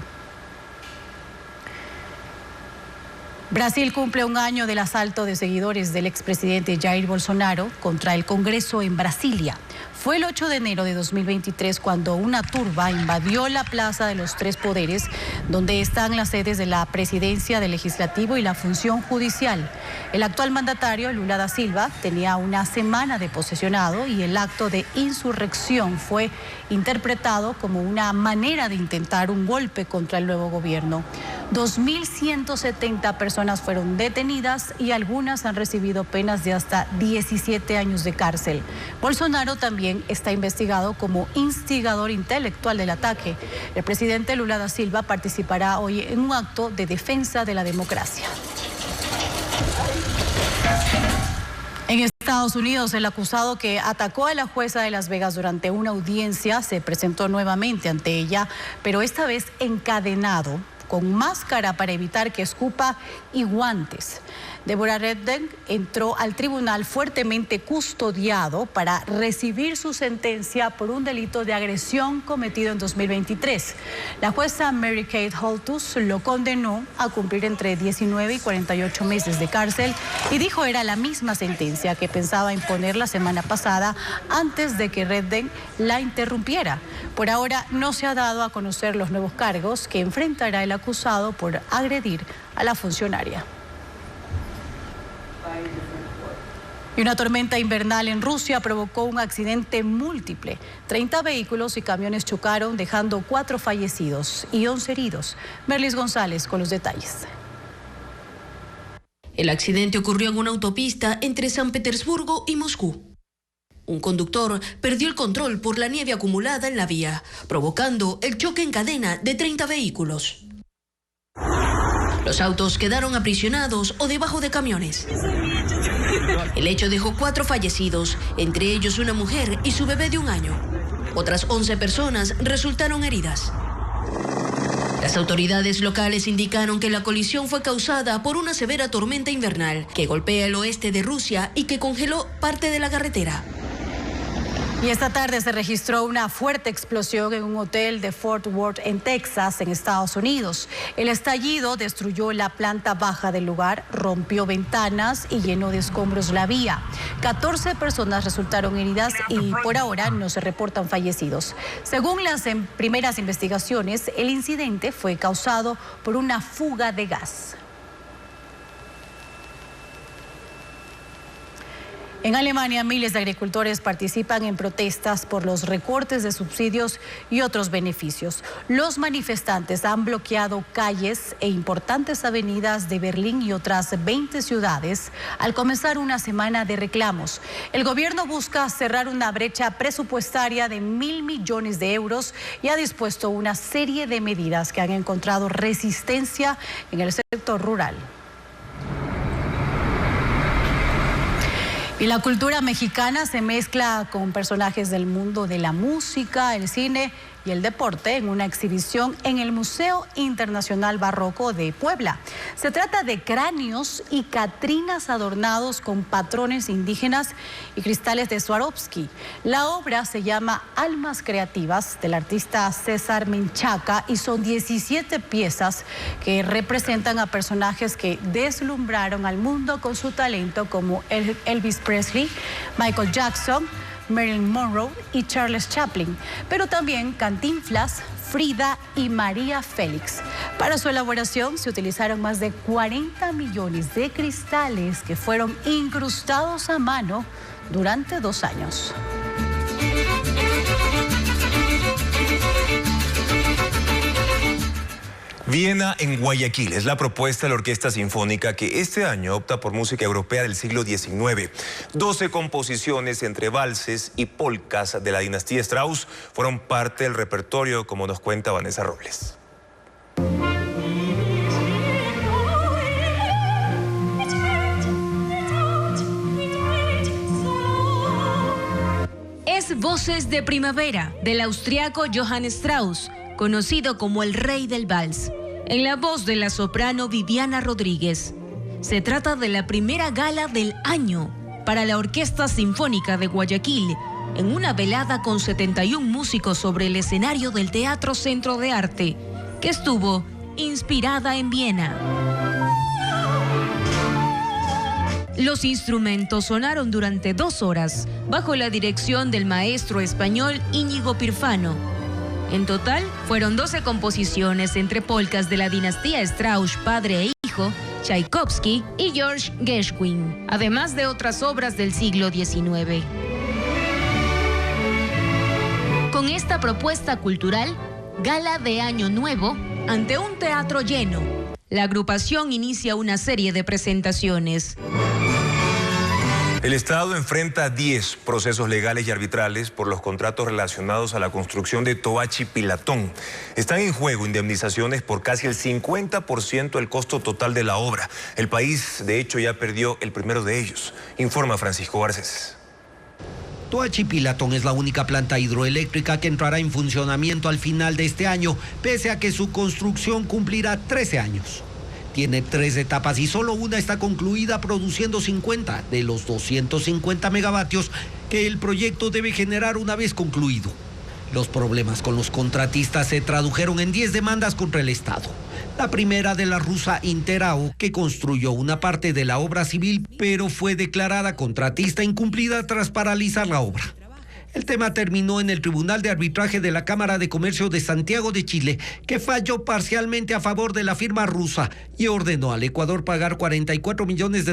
Speaker 21: Brasil cumple un año del asalto de seguidores del expresidente Jair Bolsonaro contra el Congreso en Brasilia. Fue el 8 de enero de 2023 cuando una turba invadió la Plaza de los Tres Poderes, donde están las sedes de la presidencia, del legislativo y la función judicial. El actual mandatario, Lula da Silva, tenía una semana de posesionado y el acto de insurrección fue interpretado como una manera de intentar un golpe contra el nuevo gobierno. 2.170 personas fueron detenidas y algunas han recibido penas de hasta 17 años de cárcel. Bolsonaro también está investigado como instigador intelectual del ataque. El presidente Lula da Silva participará hoy en un acto de defensa de la democracia. En Estados Unidos, el acusado que atacó a la jueza de Las Vegas durante una audiencia se presentó nuevamente ante ella, pero esta vez encadenado, con máscara para evitar que escupa y guantes. Deborah Redden entró al tribunal fuertemente custodiado para recibir su sentencia por un delito de agresión cometido en 2023. La jueza Mary Kate Holtus lo condenó a cumplir entre 19 y 48 meses de cárcel y dijo era la misma sentencia que pensaba imponer la semana pasada antes de que Redden la interrumpiera. Por ahora no se ha dado a conocer los nuevos cargos que enfrentará el acusado por agredir a la funcionaria. Y una tormenta invernal en Rusia provocó un accidente múltiple. 30 vehículos y camiones chocaron, dejando 4 fallecidos y 11 heridos. Merlis González con los detalles.
Speaker 3: El accidente ocurrió en una autopista entre San Petersburgo y Moscú. Un conductor perdió el control por la nieve acumulada en la vía, provocando el choque en cadena de 30 vehículos. Los autos quedaron aprisionados o debajo de camiones. El hecho dejó 4 fallecidos, entre ellos una mujer y su bebé de 1 año. Otras 11 personas resultaron heridas. Las autoridades locales indicaron que la colisión fue causada por una severa tormenta invernal que golpea el oeste de Rusia y que congeló parte de la carretera.
Speaker 21: Y esta tarde se registró una fuerte explosión en un hotel de Fort Worth, en Texas, en Estados Unidos. El estallido destruyó la planta baja del lugar, rompió ventanas y llenó de escombros la vía. 14 personas resultaron heridas y por ahora no se reportan fallecidos. Según las primeras investigaciones, el incidente fue causado por una fuga de gas. En Alemania, miles de agricultores participan en protestas por los recortes de subsidios y otros beneficios. Los manifestantes han bloqueado calles e importantes avenidas de Berlín y otras 20 ciudades al comenzar una semana de reclamos. El gobierno busca cerrar una brecha presupuestaria de 1.000 millones de euros y ha dispuesto una serie de medidas que han encontrado resistencia en el sector rural. Y la cultura mexicana se mezcla con personajes del mundo de la música, el cine y el deporte en una exhibición en el Museo Internacional Barroco de Puebla. Se trata de cráneos y catrinas adornados con patrones indígenas y cristales de Swarovski. La obra se llama Almas Creativas del artista César Menchaca y son 17 piezas que representan a personajes que deslumbraron al mundo con su talento como Elvis Presley, Michael Jackson, Marilyn Monroe y Charles Chaplin, pero también Cantinflas, Frida y María Félix. Para su elaboración se utilizaron más de 40 millones de cristales que fueron incrustados a mano durante 2 años.
Speaker 1: Viena en Guayaquil es la propuesta de la Orquesta Sinfónica que este año opta por música europea del siglo XIX. 12 composiciones entre valses y polcas de la dinastía Strauss fueron parte del repertorio, como nos cuenta Vanessa Robles.
Speaker 20: Es Voces de Primavera, del austriaco Johann Strauss, conocido como el rey del vals, en la voz de la soprano Viviana Rodríguez. Se trata de la primera gala del año para la Orquesta Sinfónica de Guayaquil, en una velada con 71 músicos sobre el escenario del Teatro Centro de Arte, que estuvo inspirada en Viena. Los instrumentos sonaron durante 2 horas, bajo la dirección del maestro español Íñigo Pirfano. En total, fueron 12 composiciones entre polcas de la dinastía Strauss, padre e hijo, Tchaikovsky y George Gershwin, además de otras obras del siglo XIX. Con esta propuesta cultural, gala de Año Nuevo, ante un teatro lleno, la agrupación inicia una serie de presentaciones.
Speaker 1: El Estado enfrenta 10 procesos legales y arbitrales por los contratos relacionados a la construcción de Toachi Pilatón. Están en juego indemnizaciones por casi el 50% del costo total de la obra. El país, de hecho, ya perdió el primero de ellos. Informa Francisco Garcés.
Speaker 18: Toachi Pilatón es la única planta hidroeléctrica que entrará en funcionamiento al final de este año, pese a que su construcción cumplirá 13 años. Tiene 3 etapas y solo una está concluida, produciendo 50 de los 250 megavatios que el proyecto debe generar una vez concluido. Los problemas con los contratistas se tradujeron en 10 demandas contra el Estado. La primera de la rusa Interao, que construyó una parte de la obra civil, pero fue declarada contratista incumplida tras paralizar la obra. El tema terminó en el Tribunal de Arbitraje de la Cámara de Comercio de Santiago de Chile, que falló parcialmente a favor de la firma rusa y ordenó al Ecuador pagar $44 millones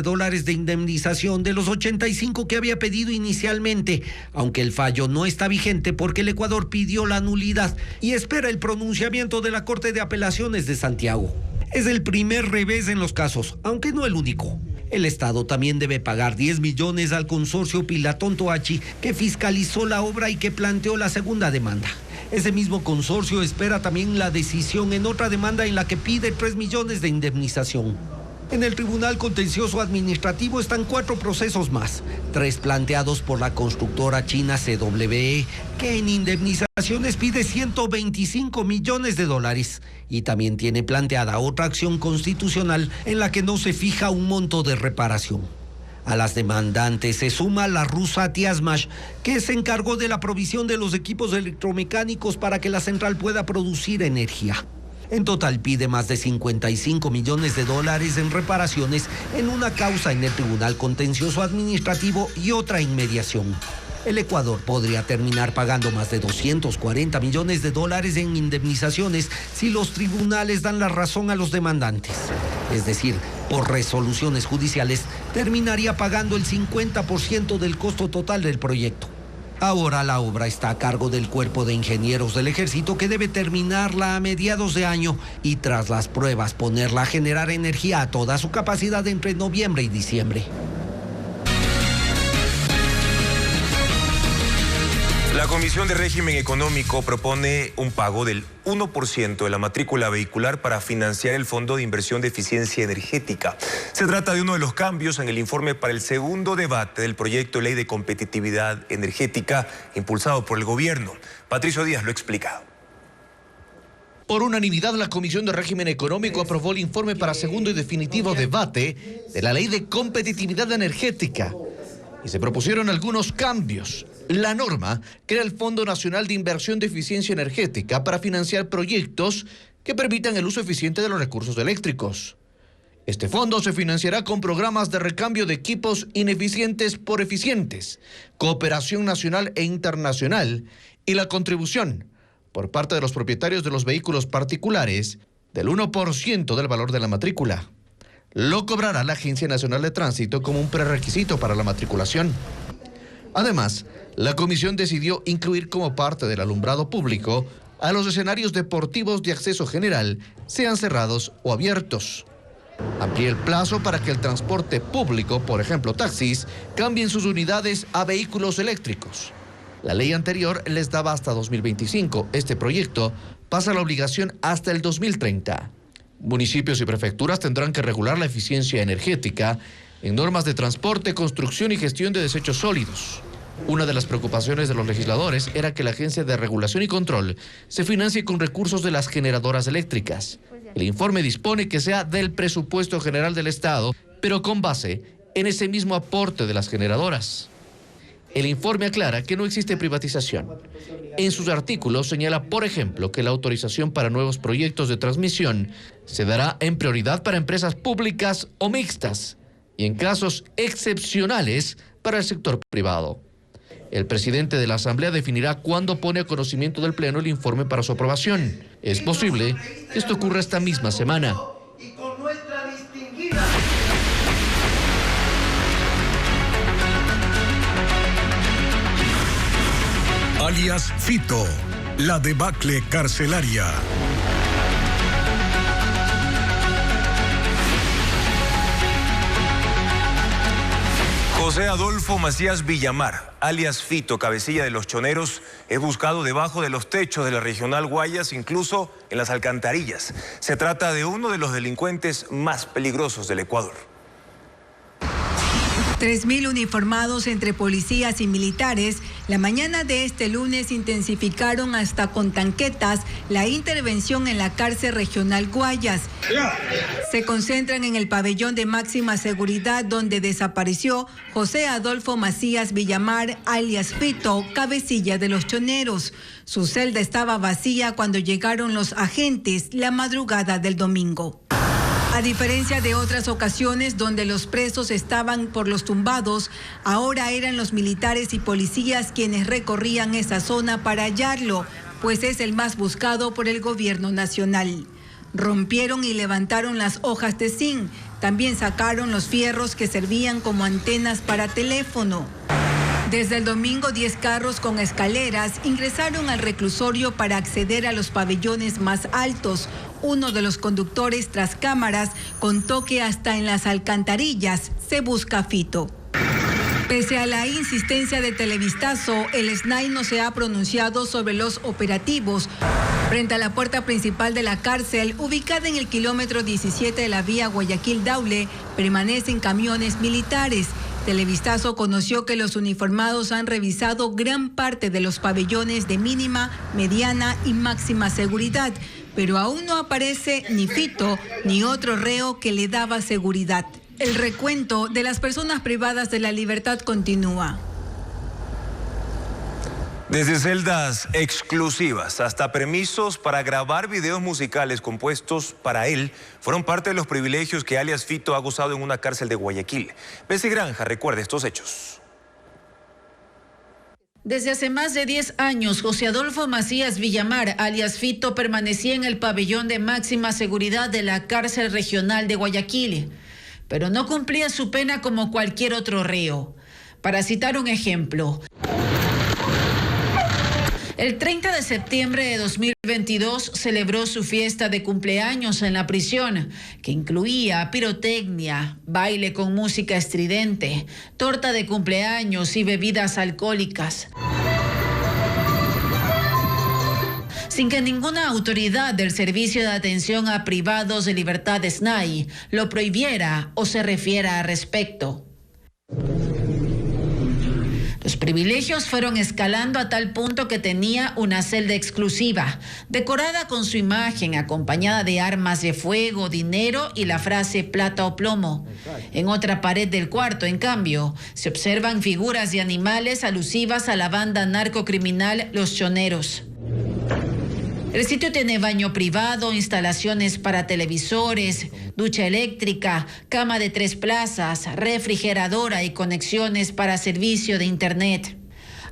Speaker 18: de indemnización de los 85 que había pedido inicialmente, aunque el fallo no está vigente porque el Ecuador pidió la nulidad y espera el pronunciamiento de la Corte de Apelaciones de Santiago. Es el primer revés en los casos, aunque no el único. El Estado también debe pagar 10 millones al consorcio Pilatón Toachi, que fiscalizó la obra y que planteó la segunda demanda. Ese mismo consorcio espera también la decisión en otra demanda en la que pide 3 millones de indemnización. En el Tribunal Contencioso Administrativo están 4 procesos más, 3 planteados por la constructora china CWE, que en indemnizaciones pide $125 millones, y también tiene planteada otra acción constitucional en la que no se fija un monto de reparación. A las demandantes se suma la rusa Tiasmash, que se encargó de la provisión de los equipos electromecánicos para que la central pueda producir energía. En total pide más de $55 millones en reparaciones en una causa en el Tribunal Contencioso Administrativo y otra en mediación. El Ecuador podría terminar pagando más de $240 millones en indemnizaciones si los tribunales dan la razón a los demandantes. Es decir, por resoluciones judiciales, terminaría pagando el 50% del costo total del proyecto. Ahora la obra está a cargo del Cuerpo de Ingenieros del Ejército, que debe terminarla a mediados de año y tras las pruebas ponerla a generar energía a toda su capacidad entre noviembre y diciembre.
Speaker 1: La Comisión de Régimen Económico propone un pago del 1% de la matrícula vehicular para financiar el Fondo de Inversión de Eficiencia Energética. Se trata de uno de los cambios en el informe para el segundo debate del proyecto de ley de competitividad energética impulsado por el gobierno. Patricio Díaz lo explica.
Speaker 5: Por unanimidad, la Comisión de Régimen Económico aprobó el informe para segundo y definitivo debate de la ley de competitividad energética y se propusieron algunos cambios. La norma crea el Fondo Nacional de Inversión de Eficiencia Energética para financiar proyectos que permitan el uso eficiente de los recursos eléctricos. Este fondo se financiará con programas de recambio de equipos ineficientes por eficientes, cooperación nacional e internacional y la contribución por parte de los propietarios de los vehículos particulares del 1% del valor de la matrícula. Lo cobrará la Agencia Nacional de Tránsito como un prerequisito para la matriculación. Además, la comisión decidió incluir como parte del alumbrado público a los escenarios deportivos de acceso general, sean cerrados o abiertos. Amplía el plazo para que el transporte público, por ejemplo taxis, cambien sus unidades a vehículos eléctricos. La ley anterior les daba hasta 2025. Este proyecto pasa la obligación hasta el 2030. Municipios y prefecturas tendrán que regular la eficiencia energética en normas de transporte, construcción y gestión de desechos sólidos. Una de las preocupaciones de los legisladores era que la Agencia de Regulación y Control se financie con recursos de las generadoras eléctricas. El informe dispone que sea del presupuesto general del Estado, pero con base en ese mismo aporte de las generadoras. El informe aclara que no existe privatización. En sus artículos señala, por ejemplo, que la autorización para nuevos proyectos de transmisión se dará en prioridad para empresas públicas o mixtas y en casos excepcionales para el sector privado. El presidente de la Asamblea definirá cuándo pone a conocimiento del Pleno el informe para su aprobación. Es posible que esto ocurra esta misma semana.
Speaker 6: Alias Fito, la debacle carcelaria.
Speaker 1: José Adolfo Macías Villamar, alias Fito, cabecilla de los choneros, es buscado debajo de los techos de la Regional Guayas, incluso en las alcantarillas. Se trata de uno de los delincuentes más peligrosos del Ecuador.
Speaker 8: 3.000 uniformados entre policías y militares, la mañana de este lunes intensificaron hasta con tanquetas la intervención en la cárcel regional Guayas. Se concentran en el pabellón de máxima seguridad donde desapareció José Adolfo Macías Villamar, alias Fito, cabecilla de los choneros. Su celda estaba vacía cuando llegaron los agentes la madrugada del domingo. A diferencia de otras ocasiones donde los presos estaban por los tumbados, ahora eran los militares y policías quienes recorrían esa zona para hallarlo, pues es el más buscado por el gobierno nacional. Rompieron y levantaron las hojas de zinc, también sacaron los fierros que servían como antenas para teléfono. Desde el domingo, 10 carros con escaleras ingresaron al reclusorio para acceder a los pabellones más altos. Uno de los conductores tras cámaras contó que hasta en las alcantarillas se busca a Fito. Pese a la insistencia de Televistazo, el SNAI no se ha pronunciado sobre los operativos. Frente a la puerta principal de la cárcel, ubicada en el kilómetro 17 de la vía Guayaquil-Daule, permanecen camiones militares. Televistazo conoció que los uniformados han revisado gran parte de los pabellones de mínima, mediana y máxima seguridad, pero aún no aparece ni Fito ni otro reo que le daba seguridad. El recuento de las personas privadas de la libertad continúa.
Speaker 1: Desde celdas exclusivas hasta permisos para grabar videos musicales compuestos para él fueron parte de los privilegios que alias Fito ha gozado en una cárcel de Guayaquil. Bessie Granja recuerda estos hechos.
Speaker 7: Desde hace más de 10 años, José Adolfo Macías Villamar, alias Fito, permanecía en el pabellón de máxima seguridad de la cárcel regional de Guayaquil, pero no cumplía su pena como cualquier otro reo. Para citar un ejemplo, el 30 de septiembre de 2022 celebró su fiesta de cumpleaños en la prisión, que incluía pirotecnia, baile con música estridente, torta de cumpleaños y bebidas alcohólicas, sin que ninguna autoridad del Servicio de Atención a Privados de Libertad SNAI lo prohibiera o se refiera al respecto. Los privilegios fueron escalando a tal punto que tenía una celda exclusiva, decorada con su imagen, acompañada de armas de fuego, dinero y la frase plata o plomo. En otra pared del cuarto, en cambio, se observan figuras de animales alusivas a la banda narcocriminal Los Choneros. El sitio tiene baño privado, instalaciones para televisores, ducha eléctrica, cama de 3 plazas, refrigeradora y conexiones para servicio de internet.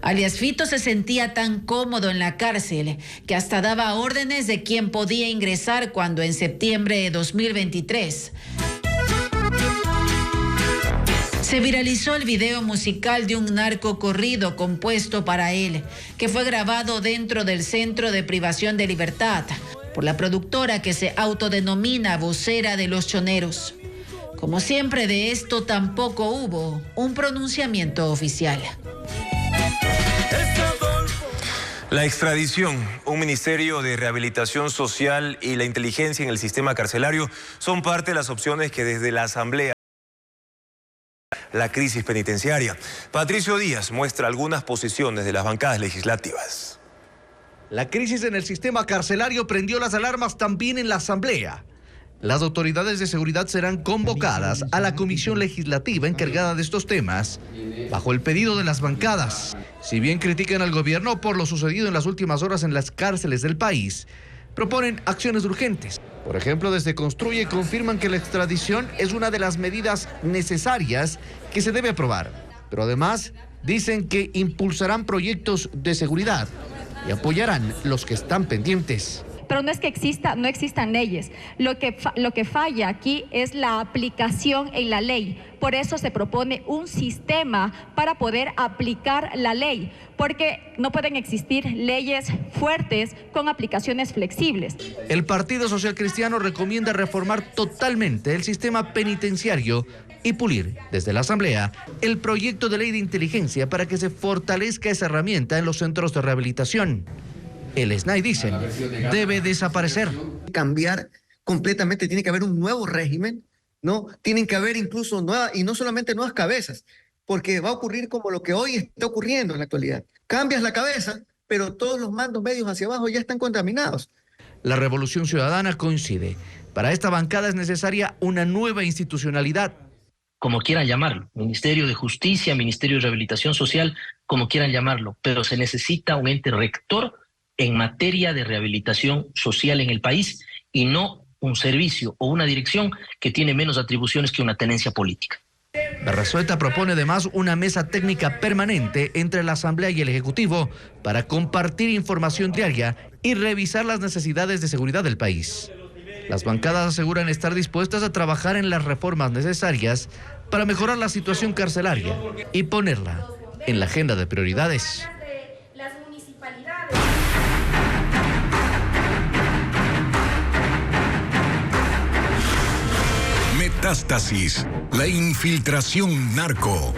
Speaker 7: Alias Fito se sentía tan cómodo en la cárcel que hasta daba órdenes de quién podía ingresar cuando en septiembre de 2023 se viralizó el video musical de un narco corrido compuesto para él, que fue grabado dentro del Centro de Privación de Libertad por la productora que se autodenomina vocera de Los Choneros. Como siempre, de esto tampoco hubo un pronunciamiento oficial.
Speaker 1: La extradición, un ministerio de rehabilitación social y la inteligencia en el sistema carcelario son parte de las opciones que desde la Asamblea la crisis penitenciaria. Patricio Díaz muestra algunas posiciones de las bancadas legislativas.
Speaker 5: La crisis en el sistema carcelario prendió las alarmas también en la Asamblea. Las autoridades de seguridad serán convocadas a la comisión legislativa encargada de estos temas, bajo el pedido de las bancadas. Si bien critican al gobierno por lo sucedido en las últimas horas en las cárceles del país, proponen acciones urgentes. Por ejemplo, desde Construye confirman que la extradición es una de las medidas necesarias que se debe aprobar. Pero además dicen que impulsarán proyectos de seguridad y apoyarán los que están pendientes.
Speaker 22: Pero no es que no existan leyes. Lo que falla aquí es la aplicación en la ley. Por eso se propone un sistema para poder aplicar la ley, porque no pueden existir leyes fuertes con aplicaciones flexibles.
Speaker 5: El Partido Social Cristiano recomienda reformar totalmente el sistema penitenciario y pulir desde la Asamblea el proyecto de ley de inteligencia para que se fortalezca esa herramienta en los centros de rehabilitación. El SNAI, dicen, debe desaparecer.
Speaker 23: Cambiar completamente, tiene que haber un nuevo régimen
Speaker 4: ¿no? Tienen que haber incluso nuevas, y no solamente nuevas cabezas, porque va a ocurrir como lo que hoy está ocurriendo en la actualidad. Cambias la cabeza, pero todos los mandos medios hacia abajo ya están contaminados.
Speaker 5: La Revolución Ciudadana coincide. Para esta bancada es necesaria una nueva institucionalidad.
Speaker 10: Como quieran llamarlo, Ministerio de Justicia, Ministerio de Rehabilitación Social, como quieran llamarlo, pero se necesita un ente rector en materia de rehabilitación social en el país y no un servicio o una dirección que tiene menos atribuciones que una tenencia política.
Speaker 5: Berrazueta propone además una mesa técnica permanente entre la Asamblea y el Ejecutivo para compartir información diaria y revisar las necesidades de seguridad del país. Las bancadas aseguran estar dispuestas a trabajar en las reformas necesarias para mejorar la situación carcelaria y ponerla en la agenda de prioridades.
Speaker 6: Metástasis, la infiltración narco.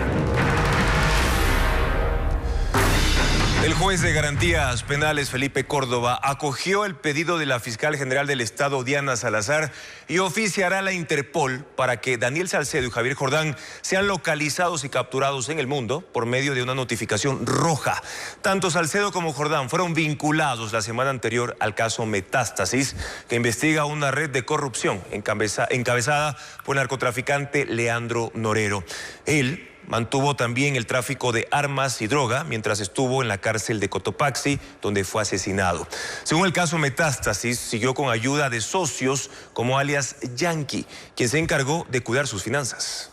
Speaker 1: El juez de garantías penales Felipe Córdoba acogió el pedido de la fiscal general del Estado Diana Salazar y oficiará a la Interpol para que Daniel Salcedo y Javier Jordán sean localizados y capturados en el mundo por medio de una notificación roja. Tanto Salcedo como Jordán fueron vinculados la semana anterior al caso Metástasis, que investiga una red de corrupción encabezada por el narcotraficante Leandro Norero. Él mantuvo también el tráfico de armas y droga mientras estuvo en la cárcel de Cotopaxi, donde fue asesinado. Según el caso Metástasis, siguió con ayuda de socios como alias Yankee, quien se encargó de cuidar sus finanzas.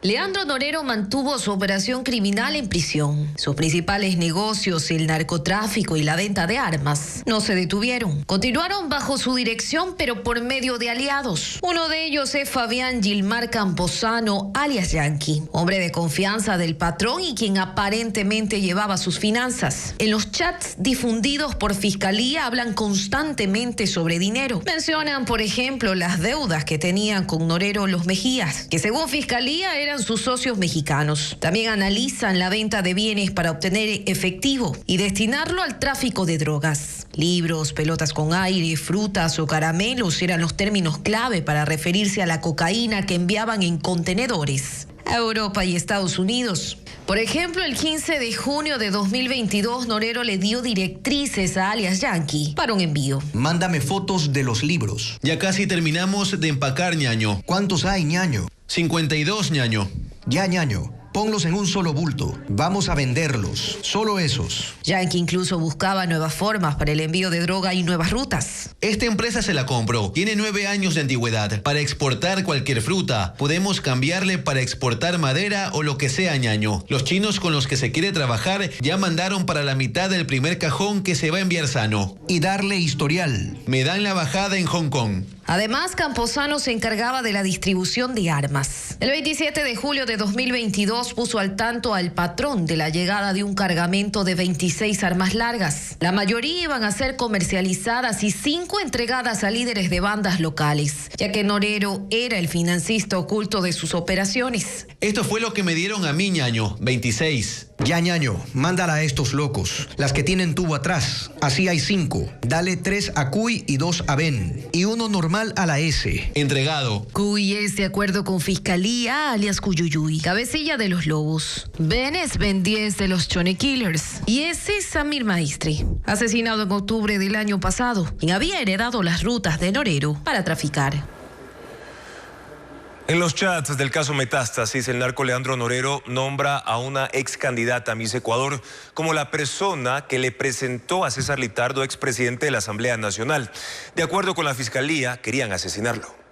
Speaker 3: Leandro Norero mantuvo su operación criminal en prisión. Sus principales negocios, el narcotráfico y la venta de armas, no se detuvieron. Continuaron bajo su dirección, pero por medio de aliados. Uno de ellos es Fabián Gilmar Camposano, alias Yankee, hombre de confianza del patrón y quien aparentemente llevaba sus finanzas. En los chats difundidos por Fiscalía hablan constantemente sobre dinero. Mencionan, por ejemplo, las deudas que tenían con Norero los Mejías, que según Fiscalía eran sus socios mexicanos. También analizan la venta de bienes para obtener efectivo y destinarlo al tráfico de drogas. Libros, pelotas con aire, frutas o caramelos eran los términos clave para referirse a la cocaína que enviaban en contenedores a Europa y Estados Unidos. Por ejemplo, el 15 de junio de 2022, Norero le dio directrices a alias Yankee para un envío.
Speaker 23: Mándame fotos de los libros.
Speaker 24: Ya casi terminamos de empacar, ñaño.
Speaker 23: ¿Cuántos hay, ñaño?
Speaker 24: 52, ñaño.
Speaker 23: Ya, ñaño. Ponlos en un solo bulto. Vamos a venderlos. Solo esos.
Speaker 3: Yankee incluso buscaba nuevas formas para el envío de droga y nuevas rutas.
Speaker 24: Esta empresa se la compró. Tiene 9 años de antigüedad. Para exportar cualquier fruta. Podemos cambiarle para exportar madera o lo que sea, ñaño. Los chinos con los que se quiere trabajar ya mandaron para la mitad del primer cajón que se va a enviar sano.
Speaker 23: Y darle historial.
Speaker 24: Me dan la bajada en Hong Kong.
Speaker 3: Además, Camposano se encargaba de la distribución de armas. El 27 de julio de 2022 puso al tanto al patrón de la llegada de un cargamento de 26 armas largas. La mayoría iban a ser comercializadas y 5 entregadas a líderes de bandas locales, ya que Norero era el financista oculto de sus operaciones.
Speaker 24: Esto fue lo que me dieron a mí, ñaño, 26.
Speaker 23: Ya, ñaño, mándala a estos locos, las que tienen tubo atrás. Así hay 5. Dale 3 a Cuy y 2 a Ben. Y uno normal a la S.
Speaker 24: Entregado.
Speaker 3: Cuy es de acuerdo con Fiscalía, alias Cuyuyuy, cabecilla de los Lobos. Ben es Ben 10 de los Chone Killers. Y ese es Samir Maestri, asesinado en octubre del año pasado, quien había heredado las rutas de Norero para traficar.
Speaker 1: En los chats del caso Metástasis, el narco Leandro Norero nombra a una ex candidata a Miss Ecuador como la persona que le presentó a César Litardo, expresidente de la Asamblea Nacional. De acuerdo con la Fiscalía, querían asesinarlo.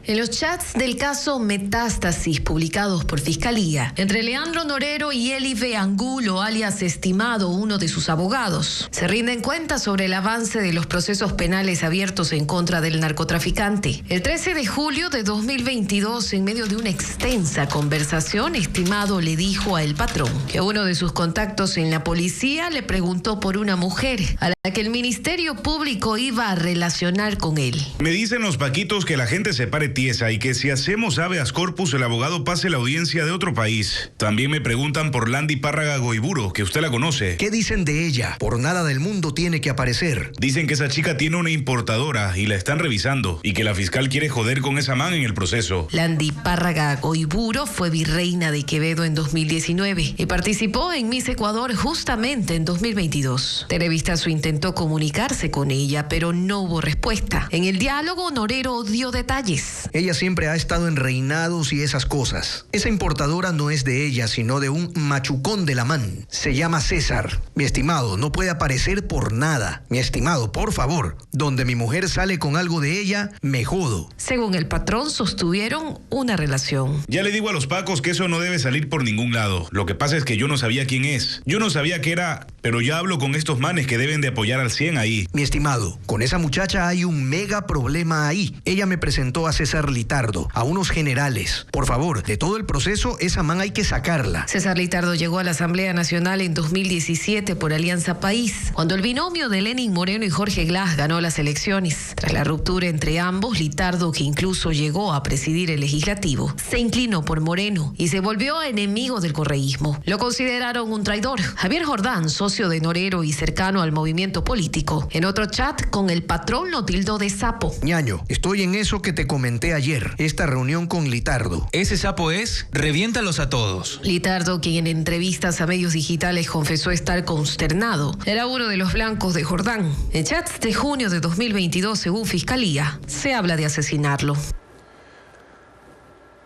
Speaker 3: En los chats del caso Metástasis publicados por Fiscalía, entre Leandro Norero y Elive Angulo, alias Estimado, uno de sus abogados, se rinden cuentas sobre el avance de los procesos penales abiertos en contra del narcotraficante. El 13 de julio de 2022, en medio de una extensa conversación, Estimado le dijo a El Patrón que uno de sus contactos en la policía le preguntó por una mujer a la que el Ministerio Público iba a relacionar con él.
Speaker 25: Me dicen los paquitos que la gente se pare
Speaker 11: agarre tiesa y que si hacemos habeas corpus el abogado pase la audiencia de otro país. También me preguntan por Landy Párraga Goiburo, que usted la conoce.
Speaker 23: ¿Qué dicen de ella? Por nada del mundo tiene que aparecer.
Speaker 11: Dicen que esa chica tiene una importadora y la están revisando y que la fiscal quiere joder con esa man en el proceso.
Speaker 12: Landy Párraga Goiburo fue virreina de Quevedo en 2019 y participó en Miss Ecuador justamente en 2022. Televistazo intentó comunicarse con ella, pero no hubo respuesta. En el diálogo, Norero dio detalles.
Speaker 23: Ella siempre ha estado en reinados y esas cosas. Esa importadora no es de ella, sino de un machucón de la man. Se llama César. Mi estimado, no puede aparecer por nada. Mi estimado, por favor, donde mi mujer sale con algo de ella, me jodo.
Speaker 12: Según el patrón, sostuvieron una relación.
Speaker 11: Ya le digo a los pacos que eso no debe salir por ningún lado. Lo que pasa es que yo no sabía quién es. Yo no sabía qué era, pero ya hablo con estos manes que deben de apoyar al 100 ahí.
Speaker 23: Mi estimado, con esa muchacha hay un mega problema ahí. Ella me presentó a César Litardo, a unos generales. Por favor, de todo el proceso, esa man hay que sacarla.
Speaker 12: César Litardo llegó a la Asamblea Nacional en 2017 por Alianza País, cuando el binomio de Lenín Moreno y Jorge Glass ganó las elecciones. Tras la ruptura entre ambos, Litardo, que incluso llegó a presidir el legislativo, se inclinó por Moreno y se volvió enemigo del correísmo. Lo consideraron un traidor. Javier Jordán, socio de Norero y cercano al movimiento político, en otro chat con el patrón lo tildó de sapo.
Speaker 23: Ñaño, estoy en eso que te comenté ayer, esta reunión con Litardo.
Speaker 13: Ese sapo es, reviéntalos a todos.
Speaker 12: Litardo, quien en entrevistas a medios digitales confesó estar consternado, era uno de los blancos de Jordán. En chats de junio de 2022, según Fiscalía, se habla de asesinarlo.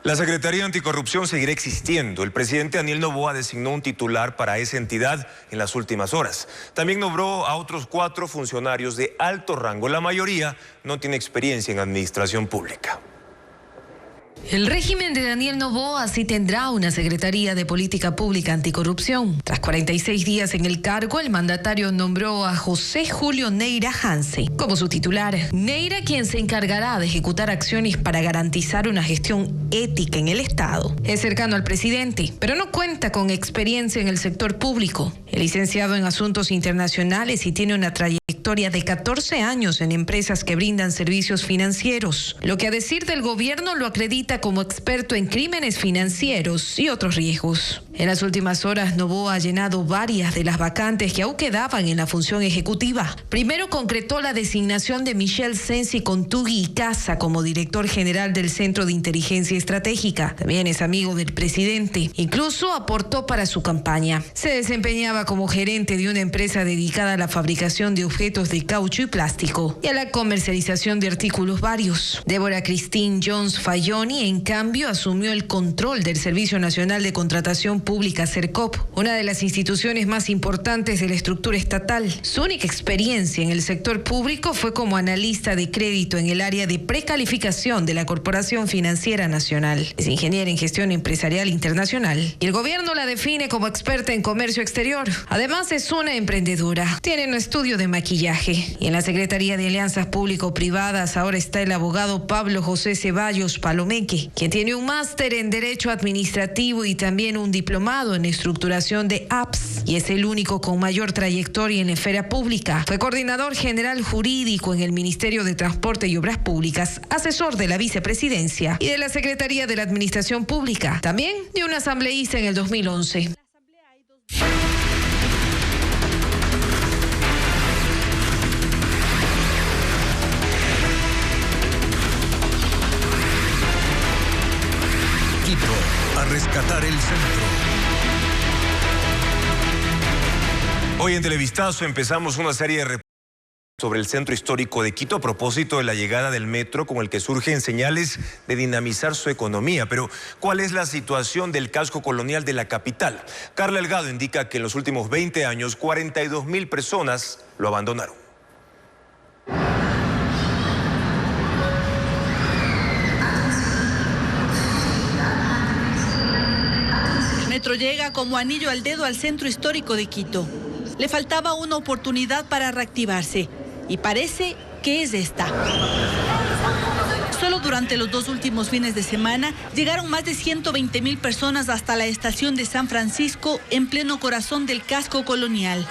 Speaker 1: La Secretaría Anticorrupción seguirá existiendo. El presidente Daniel Noboa designó un titular para esa entidad en las últimas horas. También nombró a otros 4 funcionarios de alto rango. La mayoría no tiene experiencia en administración pública.
Speaker 12: El régimen de Daniel Noboa sí tendrá una Secretaría de Política Pública Anticorrupción. Tras 46 días en el cargo, el mandatario nombró a José Julio Neira Hanse como su titular. Neira, quien se encargará de ejecutar acciones para garantizar una gestión ética en el Estado. Es cercano al presidente, pero no cuenta con experiencia en el sector público. Es licenciado en Asuntos Internacionales y tiene una trayectoria de 14 años en empresas que brindan servicios financieros, lo que a decir del gobierno lo acredita como experto en crímenes financieros y otros riesgos. En las últimas horas, Noboa ha llenado varias de las vacantes que aún quedaban en la función ejecutiva. Primero concretó la designación de Michelle Sensi Contugui y Casa como director general del Centro de Inteligencia Estratégica. También es amigo del presidente. Incluso aportó para su campaña. Se desempeñaba como gerente de una empresa dedicada a la fabricación de objetos de caucho y plástico y a la comercialización de artículos varios. Débora Christine Jones Fayoni, en cambio, asumió el control del Servicio Nacional de Contratación Pública, CERCOP, una de las instituciones más importantes de la estructura estatal. Su única experiencia en el sector público fue como analista de crédito en el área de precalificación de la Corporación Financiera Nacional. Es ingeniera en gestión empresarial internacional y el gobierno la define como experta en comercio exterior. Además, es una emprendedora. Tiene un estudio de maquillaje. Y en la Secretaría de Alianzas Público-Privadas ahora está el abogado Pablo José Ceballos Palomeque, quien tiene un máster en Derecho Administrativo y también un diplomado en estructuración de apps, y es el único con mayor trayectoria en la esfera pública. Fue coordinador general jurídico en el Ministerio de Transporte y Obras Públicas, asesor de la vicepresidencia y de la Secretaría de la Administración Pública, también de un asambleísta en el 2011.
Speaker 6: A rescatar el centro.
Speaker 1: Hoy en Televistazo empezamos una serie de reportajes sobre el centro histórico de Quito a propósito de la llegada del metro, con el que surgen señales de dinamizar su economía. Pero, ¿cuál es la situación del casco colonial de la capital? Carla Delgado indica que en los últimos 20 años 42.000 personas lo abandonaron.
Speaker 14: El metro llega como anillo al dedo al centro histórico de Quito. Le faltaba una oportunidad para reactivarse y parece que es esta. Solo durante los 2 últimos fines de semana llegaron más de 120.000 personas hasta la estación de San Francisco, en pleno corazón del casco colonial.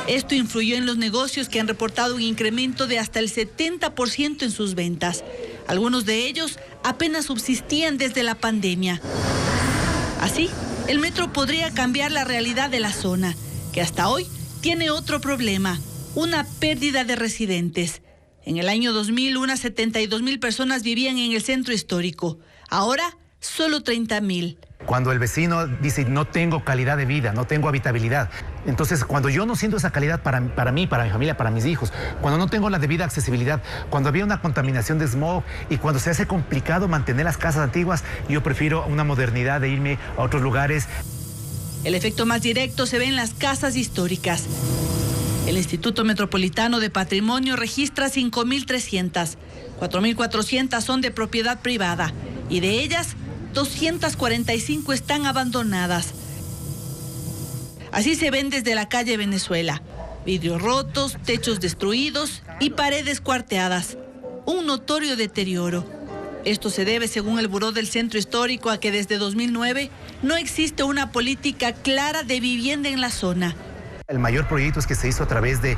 Speaker 14: Esto influyó en los negocios, que han reportado un incremento de hasta el 70% en sus ventas. Algunos de ellos apenas subsistían desde la pandemia. Así, el metro podría cambiar la realidad de la zona, que hasta hoy tiene otro problema, una pérdida de residentes. En el año 2000, unas 72,000 personas vivían en el centro histórico. Ahora, solo 30,000.
Speaker 9: Cuando el vecino dice, no tengo calidad de vida, no tengo habitabilidad. Entonces, cuando yo no siento esa calidad para mí, para mi familia, para mis hijos, cuando no tengo la debida accesibilidad, cuando había una contaminación de smog y cuando se hace complicado mantener las casas antiguas, yo prefiero una modernidad de irme a otros lugares.
Speaker 14: El efecto más directo se ve en las casas históricas. El Instituto Metropolitano de Patrimonio registra 5,300. 4,400 son de propiedad privada y de ellas 245 están abandonadas. Así se ven desde la calle Venezuela. Vidrios rotos, techos destruidos y paredes cuarteadas. Un notorio deterioro. Esto se debe, según el Buró del Centro Histórico, a que desde 2009 no existe una política clara de vivienda en la zona.
Speaker 9: El mayor proyecto es que se hizo a través del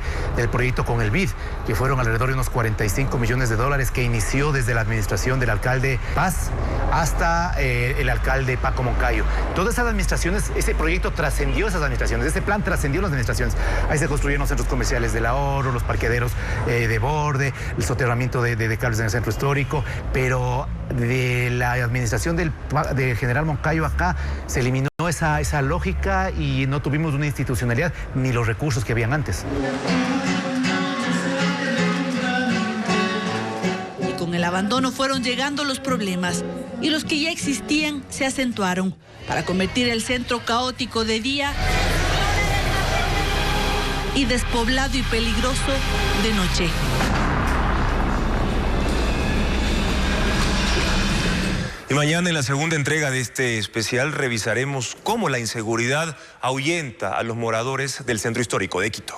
Speaker 9: proyecto con el BID, que fueron alrededor de unos 45 millones de dólares, que inició desde la administración del alcalde Paz hasta el alcalde Paco Moncayo. Todas esas administraciones, ese proyecto trascendió esas administraciones, ese plan trascendió las administraciones. Ahí se construyeron los centros comerciales del ahorro, los parqueaderos de borde, el soterramiento de cables en el centro histórico, pero de la administración del general Moncayo acá se eliminó esa lógica y no tuvimos una institucionalidad ni los recursos que habían antes.
Speaker 14: Y con el abandono fueron llegando los problemas y los que ya existían se acentuaron para convertir el centro caótico de día y despoblado y peligroso de noche.
Speaker 1: Y mañana, en la segunda entrega de este especial, revisaremos cómo la inseguridad ahuyenta a los moradores del centro histórico de Quito.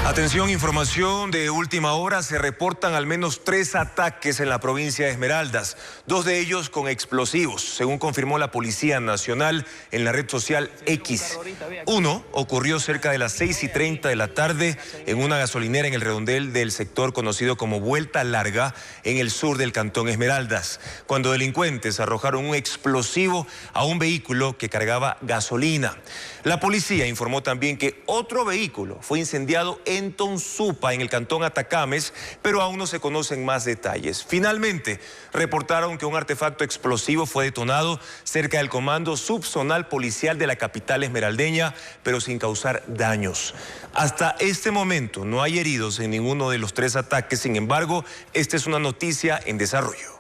Speaker 1: Atención, información de última hora. Se reportan al menos 3 ataques en la provincia de Esmeraldas, 2 de ellos con explosivos, según confirmó la Policía Nacional en la red social X. Uno ocurrió cerca de las 6:30 de la tarde en una gasolinera en el redondel del sector conocido como Vuelta Larga, en el sur del cantón Esmeraldas, cuando delincuentes arrojaron un explosivo a un vehículo que cargaba gasolina. La policía informó también que otro vehículo fue incendiado en Tonsupa, en el cantón Atacames, pero aún no se conocen más detalles. Finalmente, reportaron que un artefacto explosivo fue detonado cerca del comando subzonal policial de la capital esmeraldeña, pero sin causar daños. Hasta este momento no hay heridos en ninguno de los 3 ataques, sin embargo, esta es una noticia en desarrollo.